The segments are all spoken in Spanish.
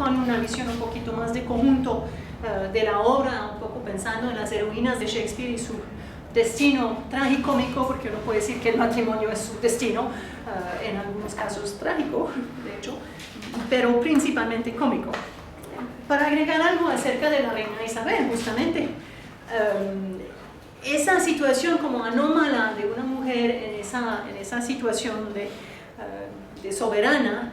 con una visión un poquito más de conjunto de la obra, un poco pensando en las heroínas de Shakespeare y su destino tragicómico, porque uno puede decir que el matrimonio es su destino, en algunos casos trágico, de hecho, pero principalmente cómico. Para agregar algo acerca de la reina Isabel, justamente, esa situación como anómala de una mujer en esa situación de soberana,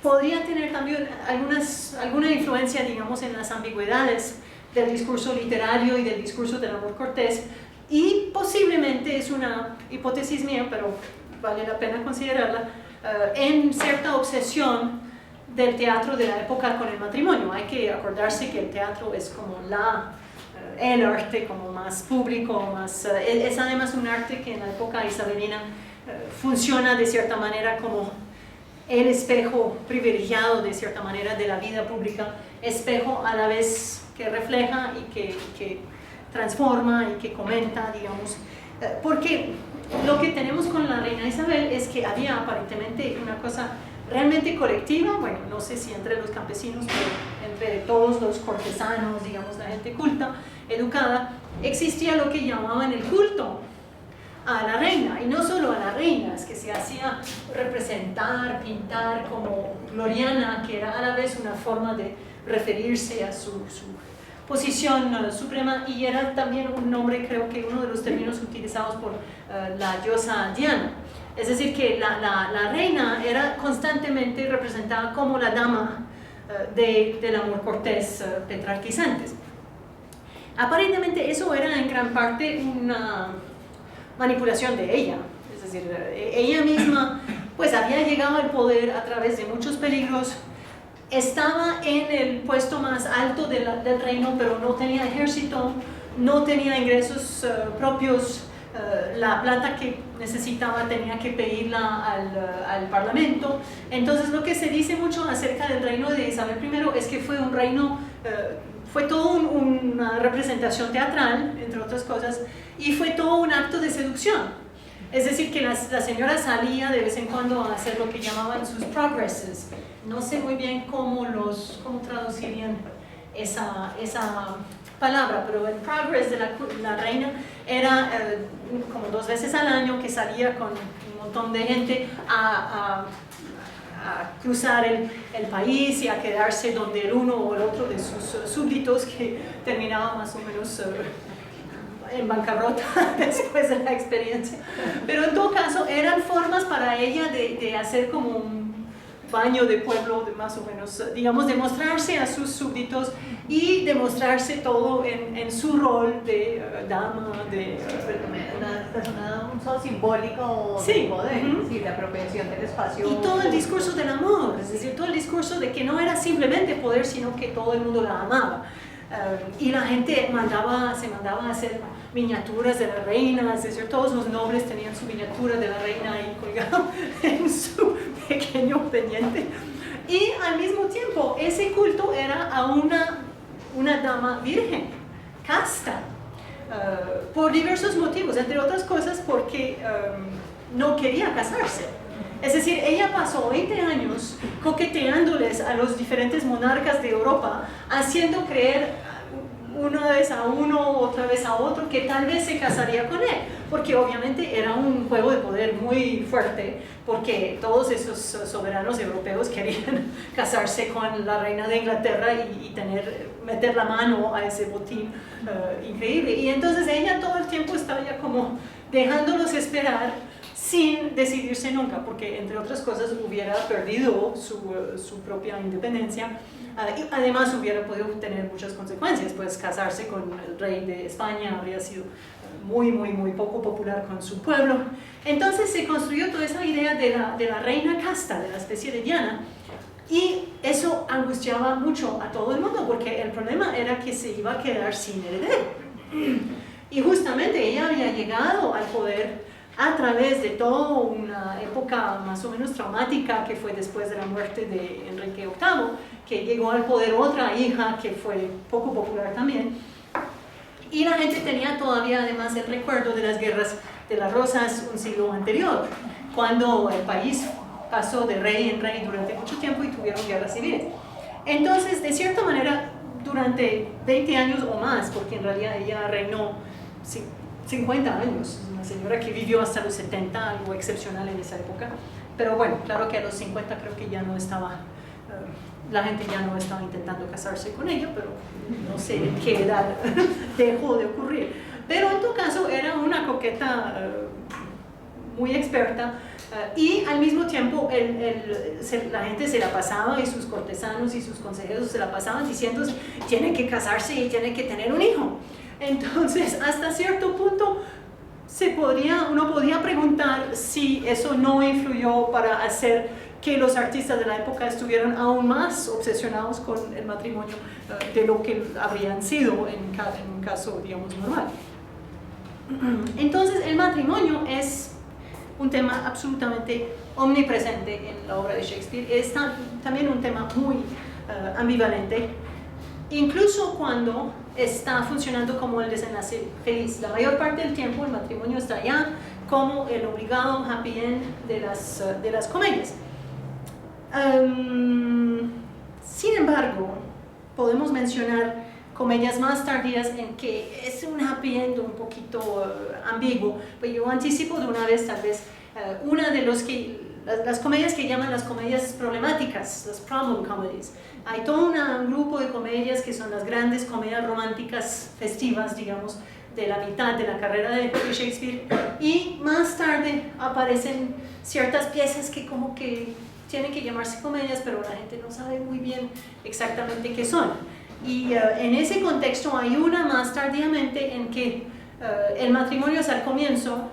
podría tener también alguna influencia, digamos, en las ambigüedades del discurso literario y del discurso del amor cortés, y posiblemente, es una hipótesis mía, pero vale la pena considerarla, en cierta obsesión del teatro de la época con el matrimonio. Hay que acordarse que el teatro es como el arte como más público, es además un arte que en la época isabelina funciona de cierta manera como el espejo privilegiado de cierta manera de la vida pública, espejo a la vez que refleja y que transforma y que comenta, digamos, porque lo que tenemos con la reina Isabel es que había aparentemente una cosa realmente colectiva, bueno, no sé si entre los campesinos, pero entre todos los cortesanos, digamos, la gente culta, educada, existía lo que llamaban el culto a la reina, y no solo a la reina, es que se hacía representar, pintar como gloriana, que era a la vez una forma de referirse a su posición suprema, y era también un nombre, creo que uno de los términos utilizados por la diosa Diana. Es decir, que la reina era constantemente representada como la dama del amor cortés petrarquizantes. Aparentemente eso era en gran parte una manipulación de ella, es decir, ella misma pues había llegado al poder a través de muchos peligros, estaba en el puesto más alto del reino, pero no tenía ejército, no tenía ingresos propios, la plata que necesitaba tenía que pedirla al parlamento. Entonces lo que se dice mucho acerca del reino de Isabel I es que fue un reino, fue todo una representación teatral, entre otras cosas, y fue todo un acto de seducción. Es decir, que la señora salía de vez en cuando a hacer lo que llamaban sus progresses. No sé muy bien cómo traducirían esa palabra, pero el progress de la reina era como 2 veces al año que salía con un montón de gente a cruzar el país y a quedarse donde el uno o el otro de sus súbditos, que terminaba más o menos en bancarrota después de la experiencia. Pero en todo caso eran formas para ella de hacer como un baño de pueblo, de más o menos, digamos, demostrarse a sus súbditos y demostrarse todo en su rol de dama, de un uso simbólico de poder, sí, la apropiación del espacio. Y todo el discurso del amor, es decir, todo el discurso de que no era simplemente poder, sino que todo el mundo la amaba. Y la gente se mandaba a hacer miniaturas de la reina, es decir, todos los nobles tenían su miniatura de la reina ahí colgado en su pequeño pendiente. Y al mismo tiempo, ese culto era a una dama virgen, casta, por diversos motivos, entre otras cosas porque no quería casarse. Es decir, ella pasó 20 años coqueteándoles a los diferentes monarcas de Europa, haciendo creer una vez a uno, otra vez a otro, que tal vez se casaría con él, porque obviamente era un juego de poder muy fuerte, porque todos esos soberanos europeos querían casarse con la reina de Inglaterra y meter la mano a ese botín increíble. Y entonces ella todo el tiempo estaba ya como dejándolos esperar, sin decidirse nunca, porque entre otras cosas hubiera perdido su propia independencia, y además hubiera podido tener muchas consecuencias, pues casarse con el rey de España habría sido muy poco popular con su pueblo. Entonces se construyó toda esa idea de la reina casta, de la especie de Diana, y eso angustiaba mucho a todo el mundo, porque el problema era que se iba a quedar sin heredero. Y justamente ella había llegado al poder a través de toda una época más o menos traumática que fue después de la muerte de Enrique VIII, que llegó al poder otra hija que fue poco popular también, y la gente tenía todavía además el recuerdo de las guerras de las rosas un siglo anterior, cuando el país pasó de rey en rey durante mucho tiempo y tuvieron guerras civiles. Entonces, de cierta manera, durante 20 años o más, porque en realidad ella reinó 50 años, una señora que vivió hasta los 70, algo excepcional en esa época, pero bueno, claro que a los 50 creo que ya no estaba, la gente ya no estaba intentando casarse con ella, pero no sé en qué edad dejó de ocurrir. Pero en todo caso era una coqueta muy experta, y al mismo tiempo la gente se la pasaba, y sus cortesanos y sus consejeros se la pasaban diciendo tiene que casarse y tiene que tener un hijo. Entonces hasta cierto punto uno podía preguntar si eso no influyó para hacer que los artistas de la época estuvieran aún más obsesionados con el matrimonio de lo que habrían sido en un caso, digamos, normal. Entonces el matrimonio es un tema absolutamente omnipresente en la obra de Shakespeare. Es también un tema muy ambivalente, incluso cuando está funcionando como el desenlace feliz. La mayor parte del tiempo el matrimonio está ya como el obligado happy end de las comedias. Sin embargo, podemos mencionar comedias más tardías en que es un happy end un poquito ambiguo, pero yo anticipo de una vez tal vez una de las comedias que llaman las comedias problemáticas, las problem comedies. Hay todo un grupo de comedias que son las grandes comedias románticas festivas, digamos, de la mitad de la carrera de Shakespeare, y más tarde aparecen ciertas piezas que como que tienen que llamarse comedias, pero la gente no sabe muy bien exactamente qué son. Y en ese contexto hay una más tardíamente en que el matrimonio es al comienzo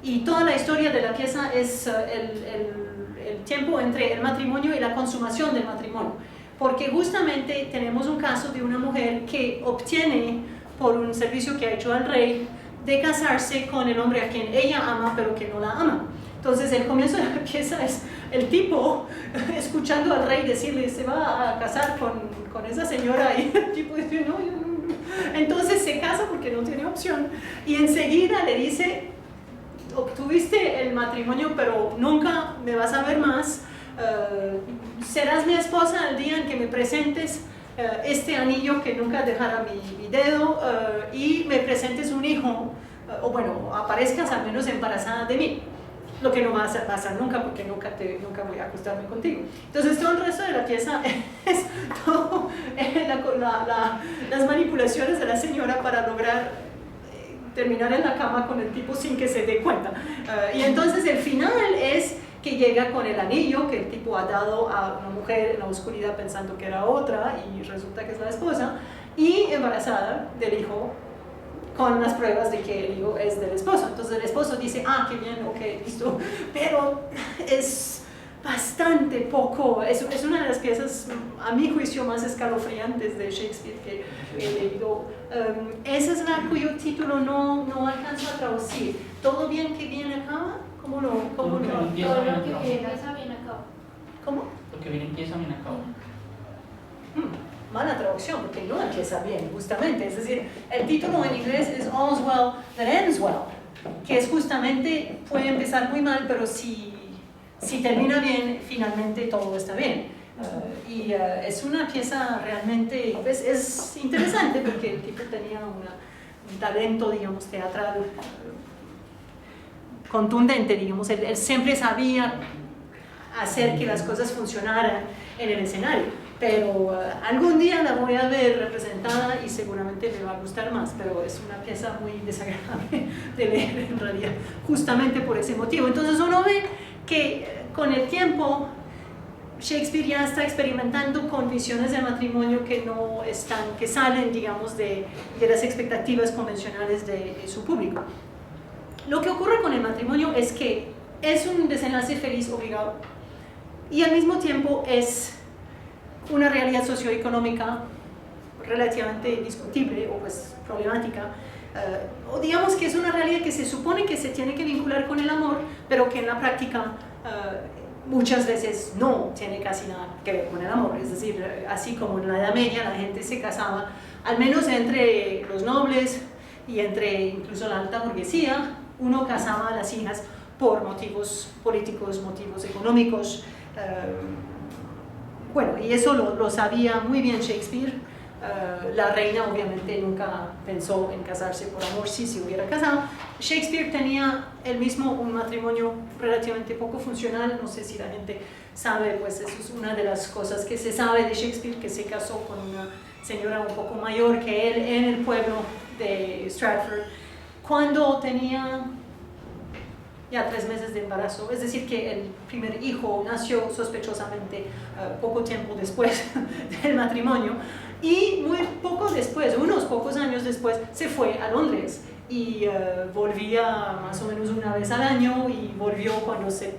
y toda la historia de la pieza es el tiempo entre el matrimonio y la consumación del matrimonio, porque justamente tenemos un caso de una mujer que obtiene por un servicio que ha hecho al rey de casarse con el hombre a quien ella ama pero que no la ama. Entonces el comienzo de la pieza es el tipo escuchando al rey decirle se va a casar con esa señora, y el tipo dice no. Entonces se casa porque no tiene opción, y enseguida le dice obtuviste el matrimonio pero nunca me vas a ver más, serás mi esposa el día en que me presentes este anillo que nunca dejará mi dedo, y me presentes un hijo, o bueno, aparezcas al menos embarazada de mí, lo que no va a pasar nunca porque nunca voy a acostarme contigo. Entonces todo el resto de la pieza es todo las manipulaciones de la señora para lograr terminar en la cama con el tipo sin que se dé cuenta, y entonces el final es que llega con el anillo que el tipo ha dado a una mujer en la oscuridad pensando que era otra y resulta que es la esposa, y embarazada del hijo con las pruebas de que el hijo es del esposo. Entonces el esposo dice, qué bien, ok, listo, pero es bastante poco, es una de las piezas a mi juicio más escalofriantes de Shakespeare que he leído. Esa es la cuyo título no alcanzo a traducir. ¿Todo bien que bien acaba? ¿Cómo no? Todo lo que empieza bien acaba. ¿Cómo? Lo que bien empieza bien acaba. Mala traducción, porque no empieza bien, justamente. Es decir, el título en inglés es All's Well That Ends Well, que es justamente, puede empezar muy mal, pero si termina bien, finalmente todo está bien. Es una pieza realmente, pues, es interesante porque el tipo tenía un talento, digamos, teatral contundente, digamos. Él siempre sabía hacer que las cosas funcionaran en el escenario, pero algún día la voy a ver representada y seguramente me va a gustar más, pero es una pieza muy desagradable de leer en realidad, justamente por ese motivo. Entonces uno ve que con el tiempo Shakespeare ya está experimentando con visiones del matrimonio que salen, digamos, de las expectativas convencionales de su público. Lo que ocurre con el matrimonio es que es un desenlace feliz obligado y al mismo tiempo es una realidad socioeconómica relativamente discutible o pues problemática, o digamos que es una realidad que se supone que se tiene que vincular con el amor, pero que en la práctica muchas veces no tiene casi nada que ver con el amor. Es decir, así como en la Edad Media la gente se casaba, al menos entre los nobles y entre incluso la alta burguesía, uno casaba a las hijas por motivos políticos, motivos económicos, bueno, y eso lo sabía muy bien Shakespeare. La reina obviamente nunca pensó en casarse por amor, sí se hubiera casado. Shakespeare tenía él mismo un matrimonio relativamente poco funcional, no sé si la gente sabe, pues eso es una de las cosas que se sabe de Shakespeare, que se casó con una señora un poco mayor que él en el pueblo de Stratford, cuando tenía ya 3 meses de embarazo, es decir que el primer hijo nació sospechosamente poco tiempo después del matrimonio, y muy poco después, unos pocos años después, se fue a Londres y volvía más o menos una vez al año, y volvió cuando se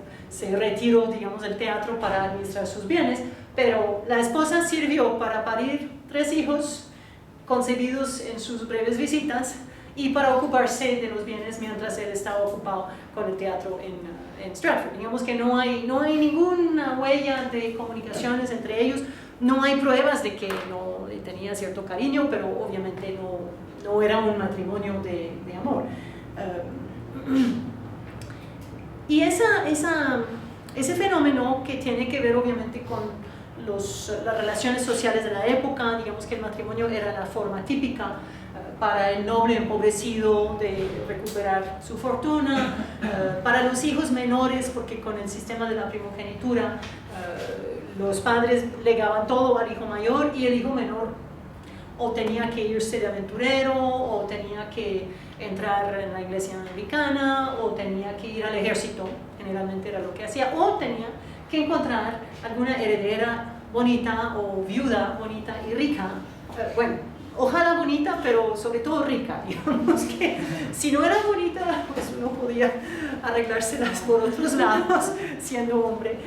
retiró, digamos, del teatro para administrar sus bienes, pero la esposa sirvió para parir 3 hijos concebidos en sus breves visitas y para ocuparse de los bienes mientras él estaba ocupado con el teatro en Stratford. Digamos que no hay ninguna huella de comunicaciones entre ellos, no hay pruebas de que no tenía cierto cariño, pero obviamente no era un matrimonio de amor. Y ese fenómeno que tiene que ver obviamente con las relaciones sociales de la época, digamos que el matrimonio era la forma típica para el noble empobrecido de recuperar su fortuna, para los hijos menores, porque con el sistema de la primogenitura los padres legaban todo al hijo mayor, y el hijo menor o tenía que irse de aventurero, o tenía que entrar en la iglesia anglicana, o tenía que ir al ejército, generalmente era lo que hacía, o tenía que encontrar alguna heredera bonita o viuda bonita y rica, bueno, ojalá bonita, pero sobre todo rica, digamos que si no era bonita, pues uno podía arreglárselas por otros lados siendo hombre,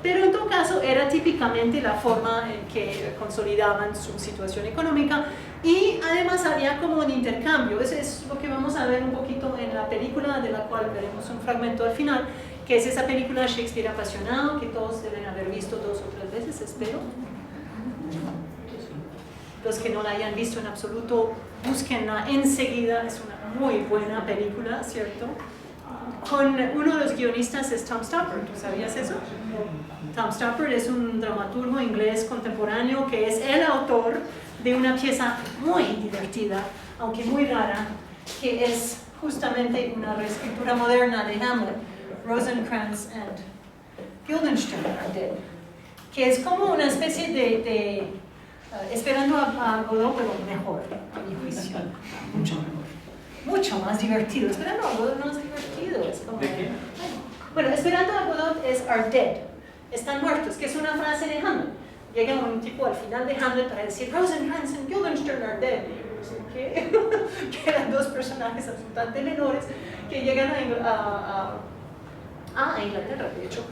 pero en todo caso era típicamente la forma en que consolidaban su situación económica, y además había como un intercambio. Eso es lo que vamos a ver un poquito en la película, de la cual veremos un fragmento al final, que es esa película Shakespeare apasionado, que todos deben haber visto 2 o 3 veces, espero. Los que no la hayan visto en absoluto, búsquenla enseguida, es una muy buena película, ¿cierto? Con uno de los guionistas es Tom Stoppard, ¿tú sabías eso? Tom Stoppard es un dramaturgo inglés contemporáneo que es el autor de una pieza muy divertida, aunque muy rara, que es justamente una reescritura moderna de Hamlet, Rosencrantz and Guildenstern are Dead, que es como una especie de Esperando a Godot, pero mejor, a mi juicio, mucho más divertido. Esperando a Godot no es divertido, es como... ¿De qué? Bueno, Esperando a Godot es are dead, están muertos, que es una frase de Hamlet. Llega un tipo al final de Hamlet para decir Rosencrantz and Guildenstern are dead, y yo no sé qué, que eran 2 personajes absolutamente menores que llegan a Inglaterra, de hecho,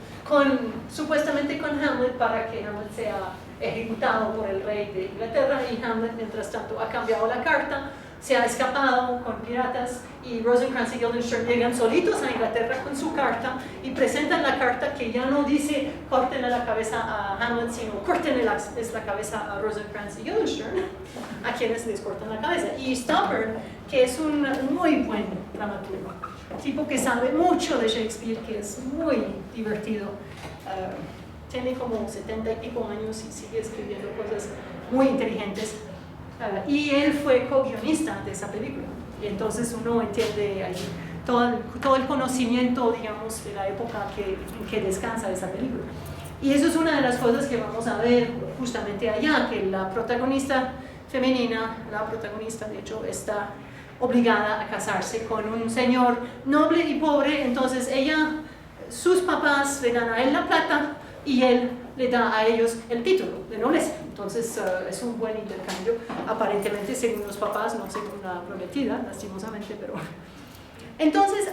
supuestamente con Hamlet, para que Hamlet sea ejecutado por el rey de Inglaterra, y Hamlet mientras tanto ha cambiado la carta, se ha escapado con piratas, y Rosencrantz y Guildenstern llegan solitos a Inglaterra con su carta y presentan la carta que ya no dice córtenle la cabeza a Hamlet, sino córtenle la cabeza a Rosencrantz y Guildenstern, a quienes les cortan la cabeza. Y Stoppard, que es un muy buen dramaturgo, tipo que sabe mucho de Shakespeare, que es muy divertido, tiene como 70 y pico años y sigue escribiendo cosas muy inteligentes, y él fue co-guionista de esa película, y entonces uno entiende ahí todo el conocimiento, digamos, de la época en que descansa esa película. Y eso es una de las cosas que vamos a ver justamente allá, que la protagonista femenina, de hecho, está obligada a casarse con un señor noble y pobre. Entonces sus papás le dan a él la plata y él le da a ellos el título de nobleza. Entonces es un buen intercambio, aparentemente según los papás, no según la prometida, lastimosamente, pero... Entonces,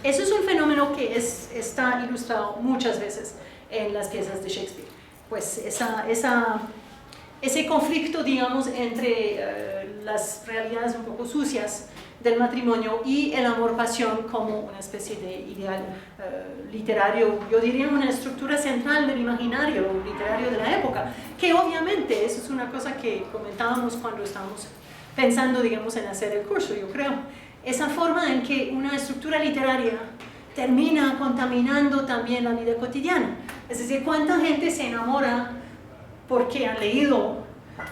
eso es un fenómeno que está ilustrado muchas veces en las piezas de Shakespeare. Pues ese conflicto, digamos, entre las realidades un poco sucias del matrimonio y el amor-pasión como una especie de ideal literario, yo diría una estructura central del imaginario literario de la época, que obviamente eso es una cosa que comentábamos cuando estábamos pensando, digamos, en hacer el curso, yo creo. Esa forma en que una estructura literaria termina contaminando también la vida cotidiana. Es decir, ¿cuánta gente se enamora porque han leído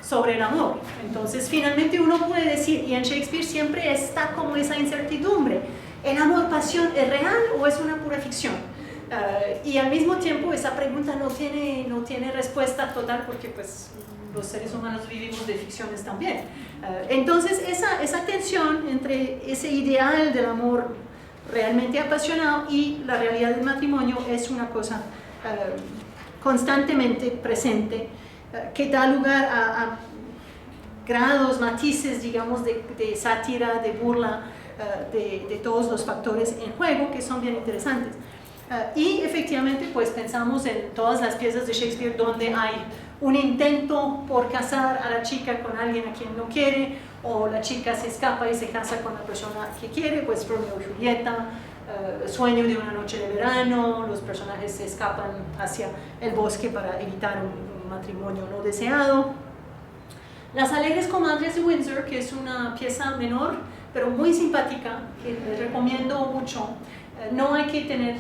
sobre el amor? Entonces, finalmente uno puede decir, y en Shakespeare siempre está como esa incertidumbre, ¿el amor, pasión, es real o es una pura ficción? Y al mismo tiempo esa pregunta no tiene respuesta total porque pues los seres humanos vivimos de ficciones también. Entonces esa tensión entre ese ideal del amor realmente apasionado y la realidad del matrimonio es una cosa constantemente presente, que da lugar a grados, matices, digamos, de sátira, de burla, de todos los factores en juego que son bien interesantes. Y efectivamente pues pensamos en todas las piezas de Shakespeare donde hay un intento por casar a la chica con alguien a quien no quiere, o la chica se escapa y se casa con la persona que quiere, pues Romeo y Julieta, Sueño de una noche de verano, los personajes se escapan hacia el bosque para evitar un matrimonio no deseado. Las Alegres Comadres de Windsor, que es una pieza menor pero muy simpática, que les recomiendo mucho. No hay que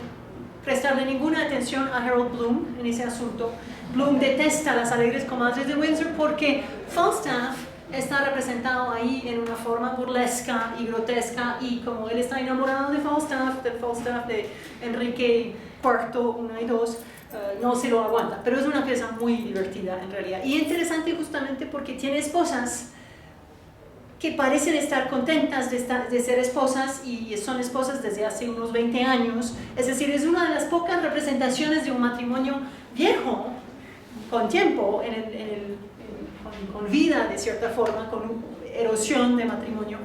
prestarle ninguna atención a Harold Bloom en ese asunto. Bloom detesta Las Alegres Comadres de Windsor porque Falstaff está representado ahí en una forma burlesca y grotesca, y como él está enamorado de Falstaff, del Falstaff de Enrique IV, 1 y 2, no se lo aguanta. Pero es una pieza muy divertida en realidad, y interesante justamente porque tiene esposas que parecen estar contentas de ser esposas, y son esposas desde hace unos 20 años, es decir, es una de las pocas representaciones de un matrimonio viejo, con tiempo, con vida de cierta forma, con erosión de matrimonio,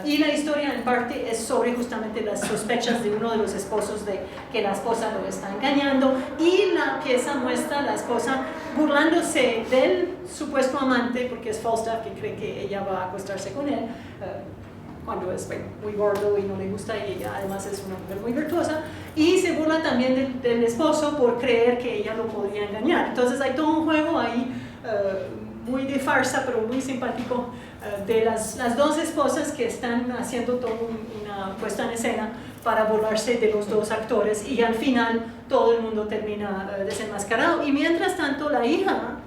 y la historia en parte es sobre justamente las sospechas de uno de los esposos de que la esposa lo está engañando, y la pieza muestra a la esposa burlándose del supuesto amante, porque es Falstaff que cree que ella va a acostarse con él, cuando es muy gordo y no le gusta, y ella además es una mujer muy virtuosa, y se burla también del esposo por creer que ella lo podría engañar. Entonces hay todo un juego ahí muy de farsa, pero muy simpático, de las dos esposas que están haciendo toda una puesta en escena para burlarse de los dos actores, y al final todo el mundo termina desenmascarado. Y mientras tanto la hija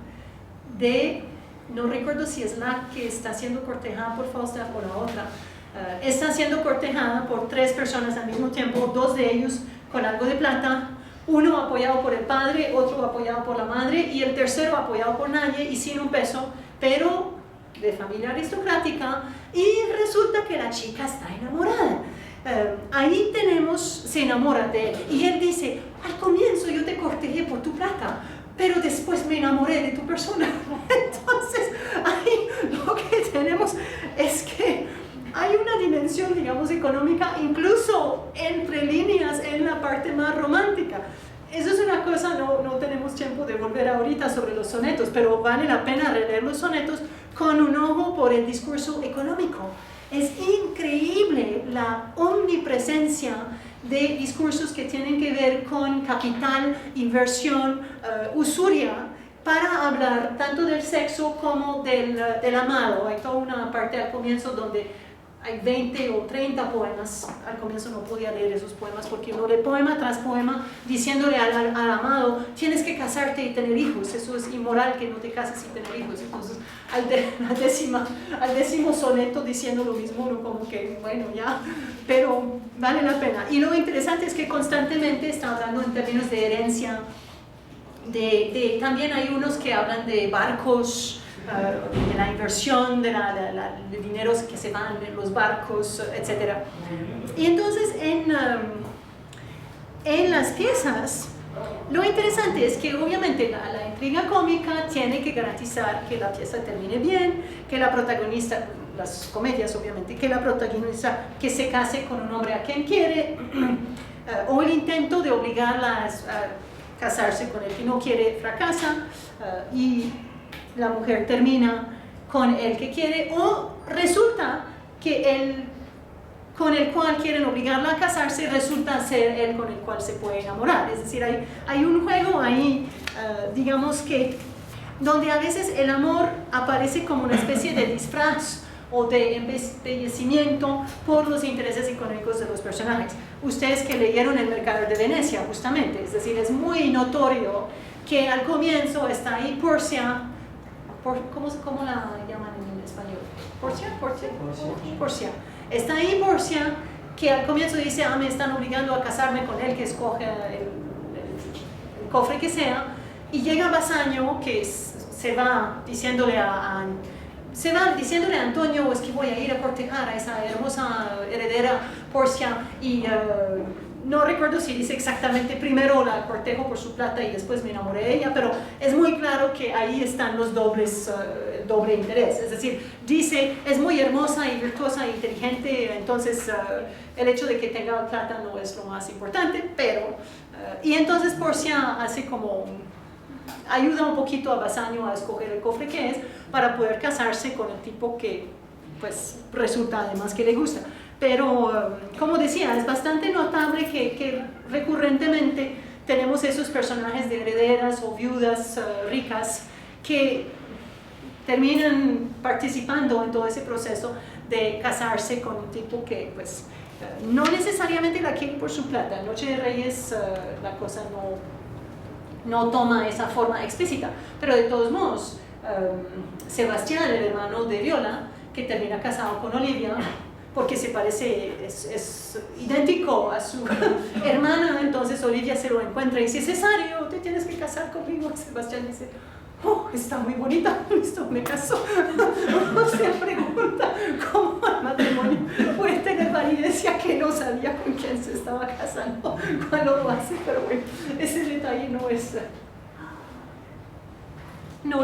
no recuerdo si es la que está siendo cortejada por Falstaff o la otra, está siendo cortejada por 3 personas al mismo tiempo, 2 de ellos con algo de plata, uno apoyado por el padre, otro apoyado por la madre, y el tercero apoyado por nadie y sin un peso, pero de familia aristocrática, y resulta que la chica está enamorada. Ahí se enamora de él, y él dice, al comienzo yo te cortejé por tu plata, pero después me enamoré de tu persona. Entonces, ahí lo que tenemos es que hay una dimensión, digamos, económica, incluso entre líneas, en la parte más romántica. Eso es una cosa, no tenemos tiempo de volver ahorita sobre los sonetos, pero vale la pena releer los sonetos con un ojo por el discurso económico. Es increíble la omnipresencia de discursos que tienen que ver con capital, inversión, usuria, para hablar tanto del sexo como del amado. Hay toda una parte al comienzo donde hay 20 o 30 poemas. Al comienzo no podía leer esos poemas porque uno lee poema tras poema diciéndole al amado, tienes que casarte y tener hijos, eso es inmoral que no te cases y tener hijos. Entonces al décimo soneto diciendo lo mismo, uno como que bueno ya, pero vale la pena. Y lo interesante es que constantemente está hablando en términos de herencia, también hay unos que hablan de barcos, de la inversión, de dineros que se van en los barcos, etc. Y entonces en las piezas, lo interesante es que obviamente la intriga cómica tiene que garantizar que la pieza termine bien, que la protagonista, las comedias obviamente, que la protagonista que se case con un hombre a quien quiere, o el intento de obligarla a casarse con el que no quiere fracasa, y la mujer termina con el que quiere, o resulta que el con el cual quieren obligarla a casarse resulta ser el con el cual se puede enamorar. Es decir, hay un juego ahí, digamos que, donde a veces el amor aparece como una especie de disfraz o de embellecimiento por los intereses económicos de los personajes. Ustedes que leyeron El Mercader de Venecia, justamente, es decir, es muy notorio que al comienzo está ahí Porcia, ¿cómo la llaman en español? Porcia. Está ahí Porcia, que al comienzo dice, me están obligando a casarme con él, que escoge el cofre que sea, y llega Bassanio, que se va diciéndole a Antonio, es que voy a ir a cortejar a esa hermosa heredera Porcia, y no recuerdo si dice exactamente primero la cortejo por su plata y después me enamoré de ella, pero es muy claro que ahí están los doble interés. Es decir, dice, es muy hermosa y virtuosa e inteligente, entonces el hecho de que tenga plata no es lo más importante, pero... y entonces Porcia hace como... ayuda un poquito a Bassanio a escoger el cofre que es para poder casarse con el tipo que pues resulta además que le gusta. Pero como decía, es bastante notable que recurrentemente tenemos esos personajes de herederas o viudas ricas que terminan participando en todo ese proceso de casarse con un tipo que pues no necesariamente la quiere por su plata. En Noche de Reyes la cosa no toma esa forma explícita, pero de todos modos Sebastián, el hermano de Viola, que termina casado con Olivia porque se parece, es idéntico a su hermana, entonces Olivia se lo encuentra y dice, Cesario, te tienes que casar conmigo. Sebastián dice, está muy bonita, listo, me caso. Se pregunta cómo el matrimonio puede tener validencia que no sabía con quién se estaba casando cuando lo hace, pero bueno, ese detalle no es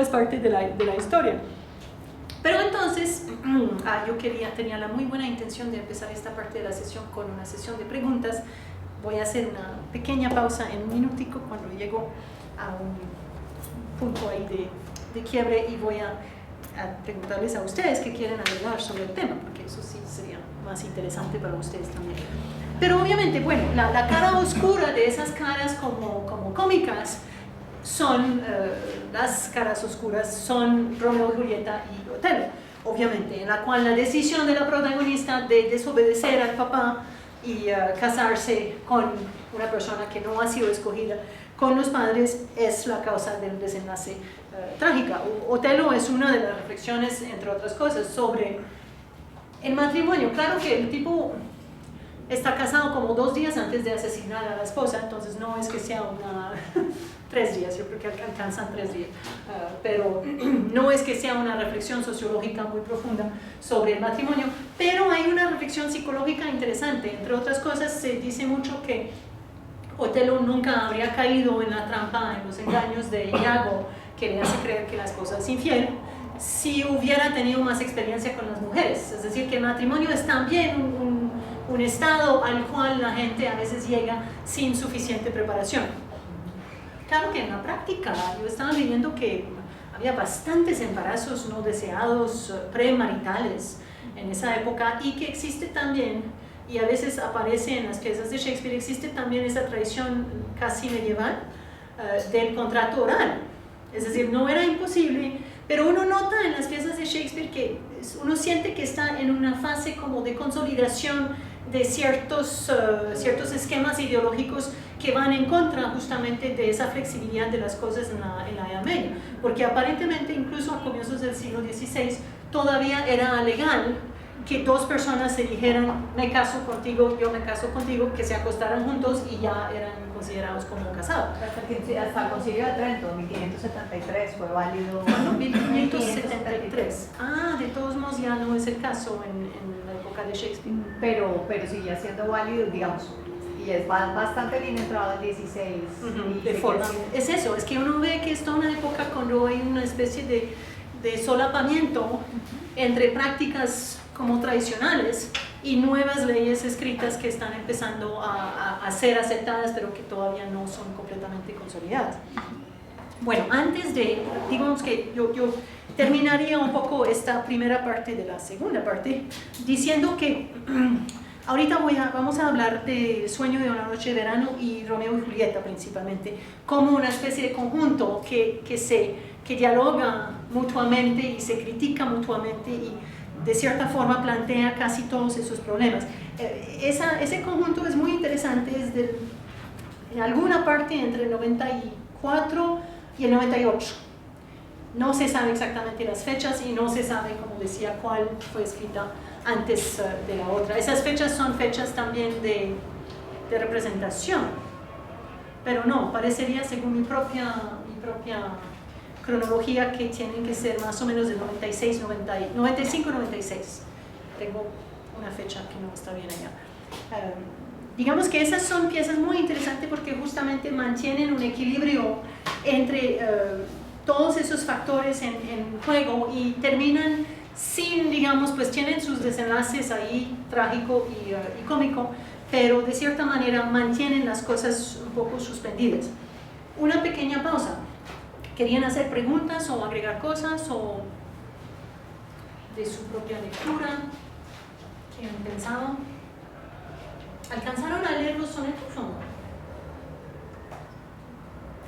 parte de la historia. Pero entonces, yo tenía la muy buena intención de empezar esta parte de la sesión con una sesión de preguntas. Voy a hacer una pequeña pausa en un minutico cuando llego a un punto ahí de quiebre y voy a preguntarles a ustedes qué quieren agregar sobre el tema, porque eso sí sería más interesante para ustedes también. Pero obviamente, bueno, la cara oscura de esas caras como cómicas son, las caras oscuras son Romeo y Julieta y Otelo, obviamente, en la cual la decisión de la protagonista de desobedecer al papá y casarse con una persona que no ha sido escogida con los padres es la causa del desenlace trágica. Otelo es una de las reflexiones, entre otras cosas, sobre el matrimonio. Claro que el tipo está casado como 2 días antes de asesinar a la esposa, entonces no es que sea 3 días, yo creo que alcanzan 3 días, pero no es que sea una reflexión sociológica muy profunda sobre el matrimonio, pero hay una reflexión psicológica interesante. Entre otras cosas, se dice mucho que Otelo nunca habría caído en la trampa, en los engaños de Iago, que le hace creer que la esposa es infiel, si hubiera tenido más experiencia con las mujeres. Es decir, que el matrimonio es también un estado al cual la gente a veces llega sin suficiente preparación. Claro que en la práctica yo estaba leyendo que había bastantes embarazos no deseados premaritales en esa época, y que existe también, y a veces aparece en las piezas de Shakespeare, existe también esa tradición casi medieval del contrato oral. Es decir, no era imposible, pero uno nota en las piezas de Shakespeare que uno siente que está en una fase como de consolidación de ciertos esquemas ideológicos que van en contra justamente de esa flexibilidad de las cosas en la Edad Media, porque aparentemente incluso a comienzos del siglo XVI todavía era legal que 2 personas se dijeran, me caso contigo, yo me caso contigo, que se acostaran juntos y ya eran considerados como casados. Hasta el Concilio de Trento, 1573, fue válido. ¿Cuándo? 1573. De todos modos ya no es el caso en la época de Shakespeare. Pero sigue siendo válido, digamos, y es bastante bien entrado el 16. De forma. Es eso, es que uno ve que es toda una época cuando hay una especie de solapamiento entre prácticas como tradicionales y nuevas leyes escritas que están empezando a ser aceptadas, pero que todavía no son completamente consolidadas. Bueno, antes de, digamos que yo terminaría un poco esta primera parte de la segunda parte diciendo que ahorita vamos a hablar de Sueño de una noche de verano y Romeo y Julieta principalmente, como una especie de conjunto que dialoga mutuamente y se critica mutuamente y de cierta forma plantea casi todos esos problemas. Ese conjunto es muy interesante, es en alguna parte entre el 94 y el 98. No se sabe exactamente las fechas y no se sabe, como decía, cuál fue escrita antes de la otra. Esas fechas son fechas también de representación, pero no, parecería según mi propia cronología que tienen que ser más o menos del 95-96. Tengo una fecha que no está bien allá. Digamos que esas son piezas muy interesantes porque justamente mantienen un equilibrio entre todos esos factores en juego y terminan sin, digamos, pues tienen sus desenlaces ahí, trágico y cómico, pero de cierta manera mantienen las cosas un poco suspendidas. Una pequeña pausa. ¿Querían hacer preguntas o agregar cosas o de su propia lectura? ¿Qué han pensado? ¿Alcanzaron a leer los sonetos o no?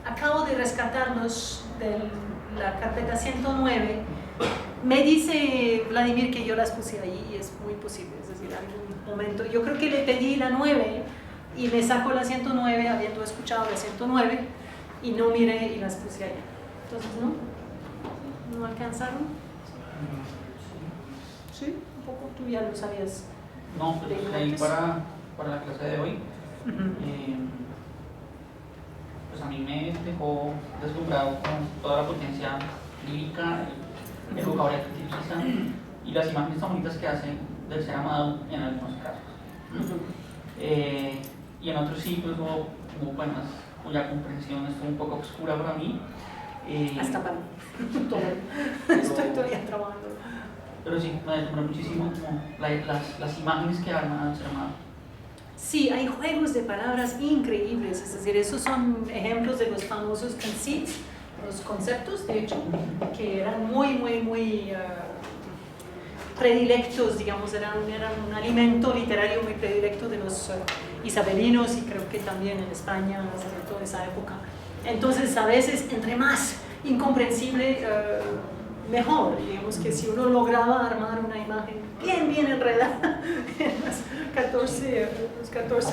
Acabo de rescatarlos de la carpeta 109. Me dice Vladimir que yo las puse ahí y es muy posible, es decir, algún momento. Yo creo que le pedí la 9 y me saco la 109 habiendo escuchado la 109 y no miré y las puse ahí. Entonces, ¿no alcanzaron? Sí, un poco, tú ya lo sabías. No, pues ahí para la clase de hoy. Pues a mí me dejó deslumbrado con toda la potencia lírica, el vocabulario que utilizan y las imágenes tan bonitas que hacen del ser amado en algunos casos. Y en otros sí, pues hubo buenas, cuya comprensión estuvo un poco oscura para mí. Hasta para mí. Estoy todavía trabajando. Pero sí, me deslumbró muchísimo como las imágenes que arman al ser amado. Sí, hay juegos de palabras increíbles, es decir, esos son ejemplos de los famosos conceits, los conceptos, de hecho, que eran muy predilectos, digamos, eran un alimento literario muy predilecto de los isabelinos y creo que también en España, sobre todo en esa época. Entonces, a veces, entre más incomprensible, mejor. Digamos que si uno lograba armar una imagen bien enredada en los 14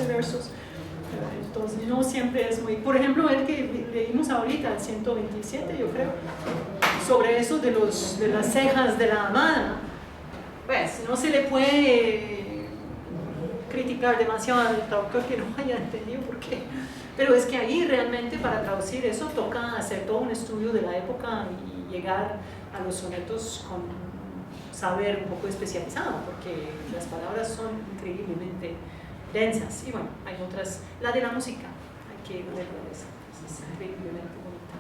versos, entonces no siempre es muy... Por ejemplo, el que leímos ahorita, el 127, yo creo, sobre eso de las cejas de la amada, pues no se le puede criticar demasiado al traductor que no haya entendido por qué. Pero es que ahí realmente para traducir eso toca hacer todo un estudio de la época y llegar a los sonetos con saber un poco especializado, porque las palabras son increíblemente densas. Y bueno, hay otras, la de la música, hay que verla, es increíblemente bonita.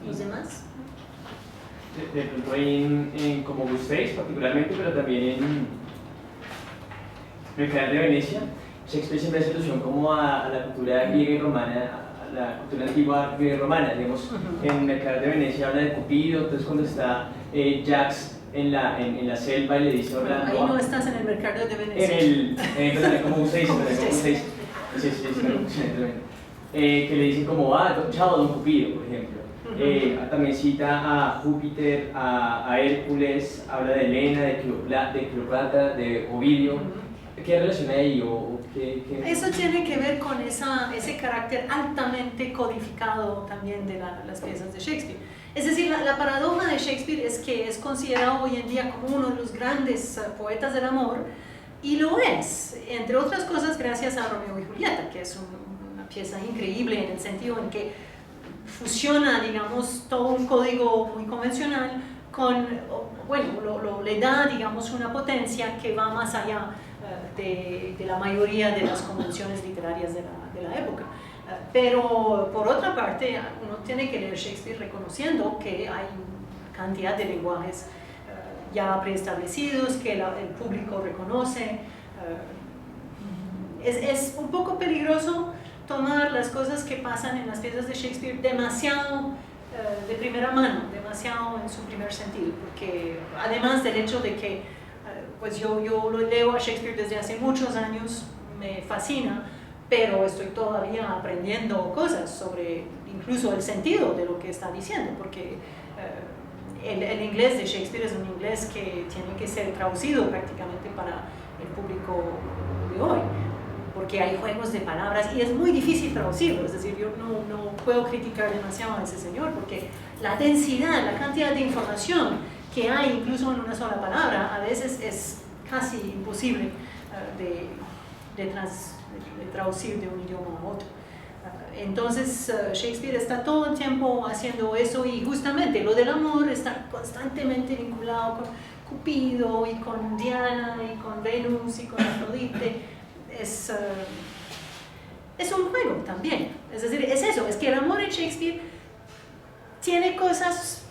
¿Los demás? De pronto en como gustéis particularmente, pero también en Mercader de Venecia, Shakespeare siempre hace alusión como a la cultura griega y romana, a la cultura antigua griega y romana, digamos, en Mercader de Venecia habla de Cupido, entonces cuando está Jax en la selva y le dice Orlando... Ahí no estás en el Mercader de Venecia. Perdón, como gustéis, que le dicen como, chao, don Cupido, por ejemplo. También cita a Júpiter, a Hércules, habla de Helena, de Cleopatra, de Ovidio. ¿Qué relación hay ahí? Eso tiene que ver con ese carácter altamente codificado también de las piezas de Shakespeare. Es decir, la paradoja de Shakespeare es que es considerado hoy en día como uno de los grandes poetas del amor, y lo es, entre otras cosas gracias a Romeo y Julieta, que es una pieza increíble en el sentido en que fusiona, digamos, todo un código muy convencional con, bueno, le da, digamos, una potencia que va más allá de la mayoría de las convenciones literarias de la época. Pero por otra parte, uno tiene que leer Shakespeare reconociendo que hay cantidad de lenguajes ya preestablecidos, que el público reconoce. Es un poco peligroso tomar las cosas que pasan en las piezas de Shakespeare demasiado de primera mano, demasiado en su primer sentido, porque además del hecho de que pues yo lo leo a Shakespeare desde hace muchos años, me fascina, pero estoy todavía aprendiendo cosas sobre incluso el sentido de lo que está diciendo, porque el inglés de Shakespeare es un inglés que tiene que ser traducido prácticamente para el público de hoy, porque hay juegos de palabras y es muy difícil traducirlo. Es decir, yo no puedo criticar demasiado a ese señor, porque la densidad, la cantidad de información que hay incluso en una sola palabra a veces es casi imposible de traducir de un idioma a otro. Entonces Shakespeare está todo el tiempo haciendo eso, y justamente lo del amor está constantemente vinculado con Cupido y con Diana y con Venus y con Afrodite. Es un juego también. Es decir, es eso, es que el amor en Shakespeare tiene cosas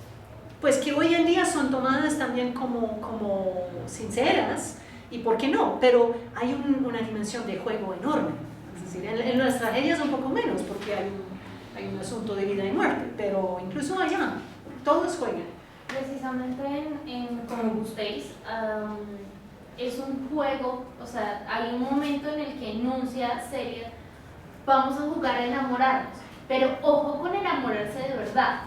pues que hoy en día son tomadas también como sinceras, y por qué no, pero hay una dimensión de juego enorme. Es decir, en las tragedias un poco menos, porque hay un asunto de vida y muerte, pero incluso allá todos juegan. Precisamente como gustéis, es un juego, o sea, hay un momento en el que enuncia Celia, vamos a jugar a enamorarnos, pero ojo con enamorarse de verdad,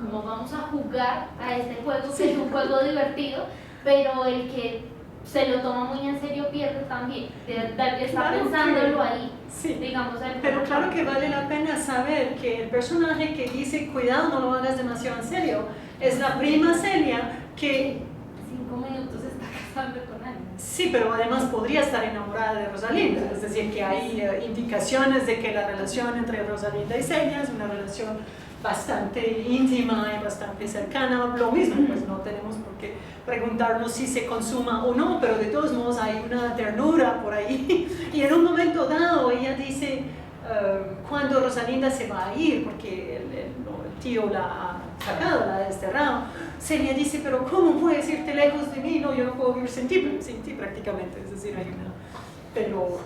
como vamos a jugar a este juego, que es un juego divertido, pero el que se lo toma muy en serio pierde también, está pensándolo ahí, sí, digamos. Pero claro que vale la pena saber que el personaje que dice cuidado, no lo hagas demasiado en serio, es la prima Celia, que 5 minutos está casando con alguien. sí, pero además podría estar enamorada de Rosalinda. Es decir, que hay indicaciones de que la relación entre Rosalinda y Celia es una relación bastante íntima y bastante cercana. Lo mismo, pues no tenemos por qué preguntarnos si se consuma o no, pero de todos modos hay una ternura por ahí. Y en un momento dado ella dice, cuando Rosalinda se va a ir, porque el tío la ha sacado, la ha desterrado, Celia dice, pero ¿cómo puedes irte lejos de mí? No, yo no puedo vivir sin ti prácticamente. Es decir, hay una... Pero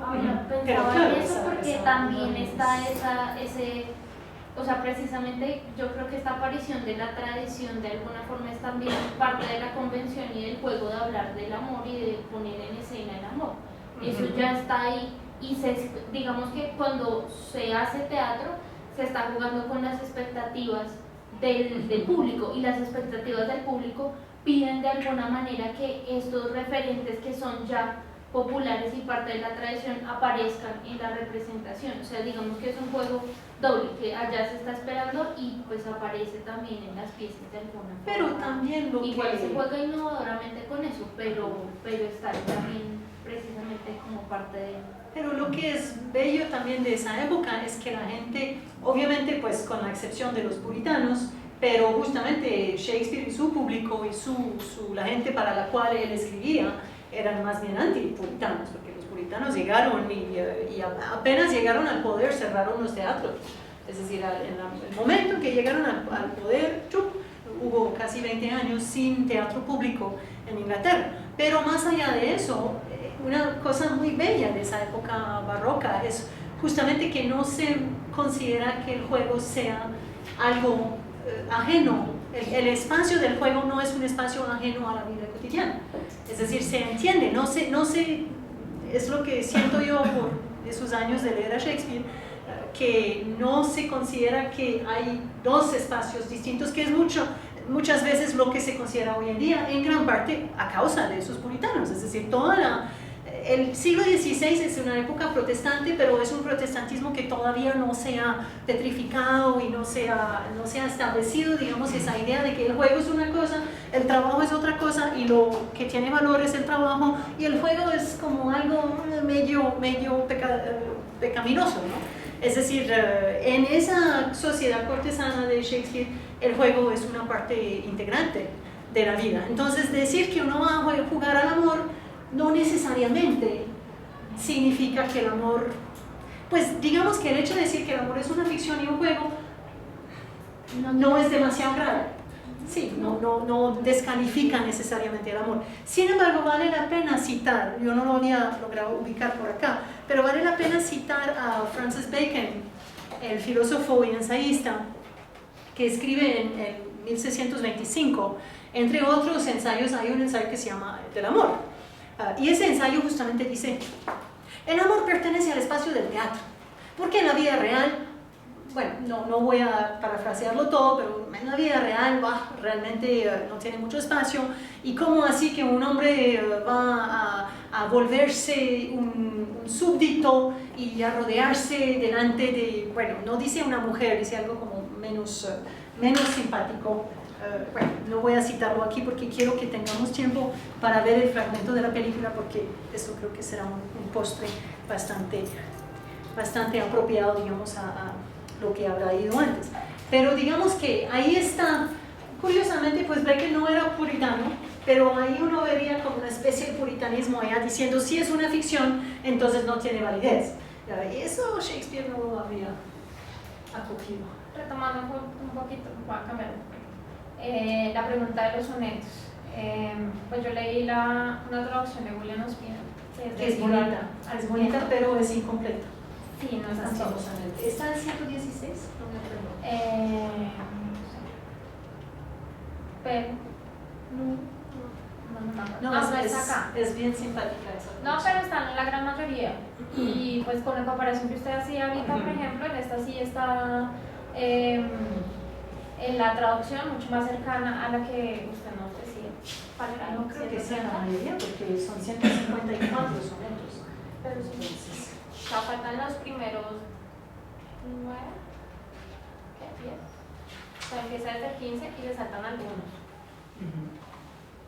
ahora pensaba claro, en eso porque también está o sea, precisamente yo creo que esta aparición de la tradición de alguna forma es también parte de la convención y del juego de hablar del amor y de poner en escena el amor. Eso ya está ahí, y digamos que cuando se hace teatro se está jugando con las expectativas del público, y las expectativas del público piden de alguna manera que estos referentes que son ya populares y parte de la tradición aparezcan en la representación. O sea, digamos que es un juego doble, que allá se está esperando y pues aparece también en las piezas de alguna forma. Pero también igual se juega innovadoramente con eso, pero está también precisamente como parte de... Pero lo que es bello también de esa época es que la gente, obviamente pues con la excepción de los puritanos, pero justamente Shakespeare y su público y la gente para la cual él escribía eran más bien antipuritanos, porque los puritanos llegaron y apenas llegaron al poder cerraron los teatros. Es decir, en el momento en que llegaron al poder, hubo casi 20 años sin teatro público en Inglaterra. Pero más allá de eso, una cosa muy bella de esa época barroca es justamente que no se considera que el juego sea algo ajeno. El espacio del juego no es un espacio ajeno a la vida cotidiana. Es decir, se entiende, no se, es lo que siento yo por esos años de leer a Shakespeare, que no se considera que hay dos espacios distintos, que es muchas veces lo que se considera hoy en día, en gran parte a causa de esos puritanos. Es decir, el siglo XVI es una época protestante, pero es un protestantismo que todavía no se ha petrificado y no se ha establecido, digamos, esa idea de que el juego es una cosa, el trabajo es otra cosa, y lo que tiene valor es el trabajo, y el juego es como algo medio pecaminoso, ¿no? Es decir, en esa sociedad cortesana de Shakespeare, el juego es una parte integrante de la vida. Entonces, decir que uno va a jugar al amor no necesariamente significa que el amor, pues digamos que el hecho de decir que el amor es una ficción y un juego no es demasiado grave. Sí, no descalifica necesariamente el amor. Sin embargo, vale la pena citar, yo no lo había logrado ubicar por acá, pero vale la pena citar a Francis Bacon, el filósofo y ensayista, que escribe en 1625, entre otros ensayos, hay un ensayo que se llama Del amor. Y ese ensayo justamente dice, el amor pertenece al espacio del teatro, porque en la vida real bueno, no voy a parafrasearlo todo, pero en la vida real realmente no tiene mucho espacio, y cómo así que un hombre va a volverse un súbdito y a rodearse delante de, bueno, no dice una mujer, dice algo como menos simpático. Bueno, no voy a citarlo aquí porque quiero que tengamos tiempo para ver el fragmento de la película, porque eso creo que será un postre bastante apropiado, digamos, a lo que habrá ido antes. Pero digamos que ahí está, curiosamente, pues Beckett no era puritano, pero ahí uno vería como una especie de puritanismo allá diciendo, si es una ficción, entonces no tiene validez. Y eso Shakespeare no lo había acogido. Retomando un poquito, voy a cambiar la pregunta de los sonetos. Pues yo leí una traducción de William Ospina, que es bonita, pero es incompleta. Sí, no es tan ¿Está en 116? No me acuerdo. Pero no está acá. Es bien simpática esa. No, pero está en la gran mayoría. Y pues con la comparación que usted hacía ahorita, por ejemplo, en esta sí está en la traducción mucho más cercana a la que usted nos decía. No creo que sea la mayoría, porque son 154 sonetos. Pero sí. O sea, faltan los primeros 9, ¿qué? 10. O sea, empieza desde el 15 y le saltan algunos.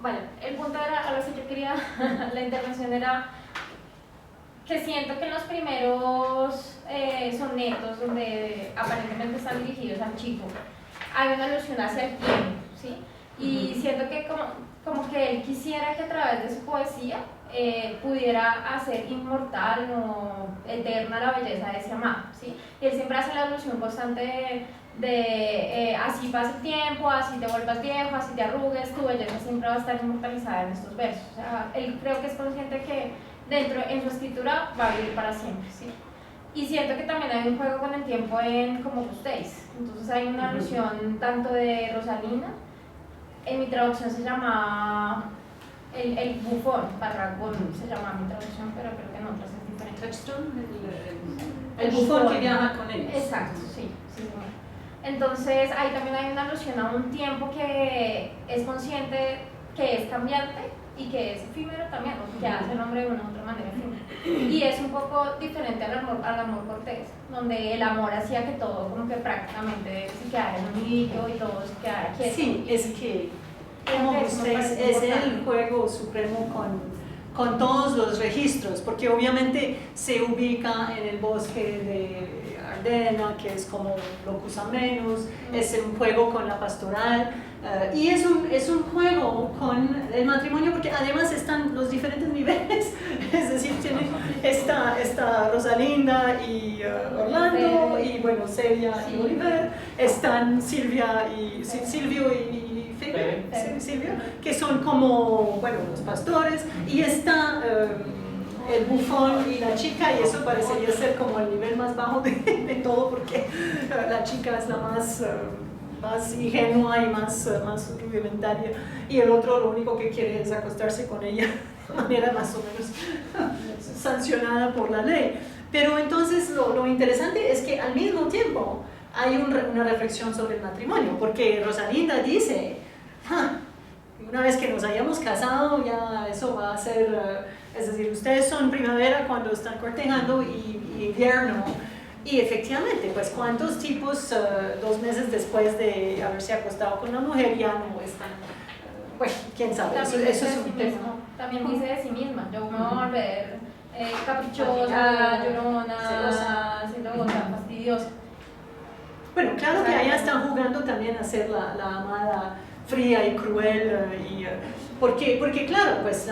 Bueno, el punto era, a lo que yo quería, la intervención era que siento que en los primeros sonetos, donde aparentemente están dirigidos al chico, hay una alusión hacia el tiempo, ¿sí? Y siento que como que él quisiera que a través de su poesía pudiera hacer inmortal o eterna la belleza de ese amado, ¿sí? Y él siempre hace la alusión constante de así pasa el tiempo, así te vuelvas viejo, así te arrugues, tu belleza siempre va a estar inmortalizada en estos versos. O sea, él creo que es consciente que en su escritura va a vivir para siempre, ¿sí? Y siento que también hay un juego con el tiempo en Como gustéis. Entonces hay una alusión tanto de Rosalinda, en mi traducción se llama el bufón, Barragón se llama mi traducción, pero creo que en otras es diferente. Touchstone, el bufón que viaja con ellos. Exacto, sí. Entonces ahí también hay una alusión a un tiempo que es consciente, que es cambiante y que es efímero también, o que hace el hombre de una u otra manera efímero. Y es un poco diferente al amor cortés, donde el amor hacía que todo como que prácticamente se quedara en un hilillo y todo se quedara quieto. Sí, es que como ustedes es el juego supremo con todos los registros, porque obviamente se ubica en el bosque de Ardena, que es como locus amenus, es un juego con la pastoral, y es un juego con el matrimonio, porque además están los diferentes niveles, es decir, tiene esta Rosalinda y Orlando, y bueno, Celia y Oliver, están Silvio y Silvio, que son como, bueno, los pastores, y está el bufón y la chica, y eso parecería ser como el nivel más bajo de todo, porque la chica es la más ingenua y más rudimentaria, y el otro lo único que quiere es acostarse con ella de manera más o menos sancionada por la ley. Pero entonces lo interesante es que al mismo tiempo hay una reflexión sobre el matrimonio, porque Rosalinda dice, una vez que nos hayamos casado, ya eso va a ser, es decir, ustedes son primavera cuando están cortejando y invierno. Y efectivamente, pues cuántos tipos 2 meses después de haberse acostado con la mujer ya no están, bueno, quién sabe, eso es un tema. También dice de sí misma, yo me voy a volver caprichosa, llorona, celosa, fastidiosa. Bueno, claro que allá están jugando también a ser la amada fría y cruel, porque claro, pues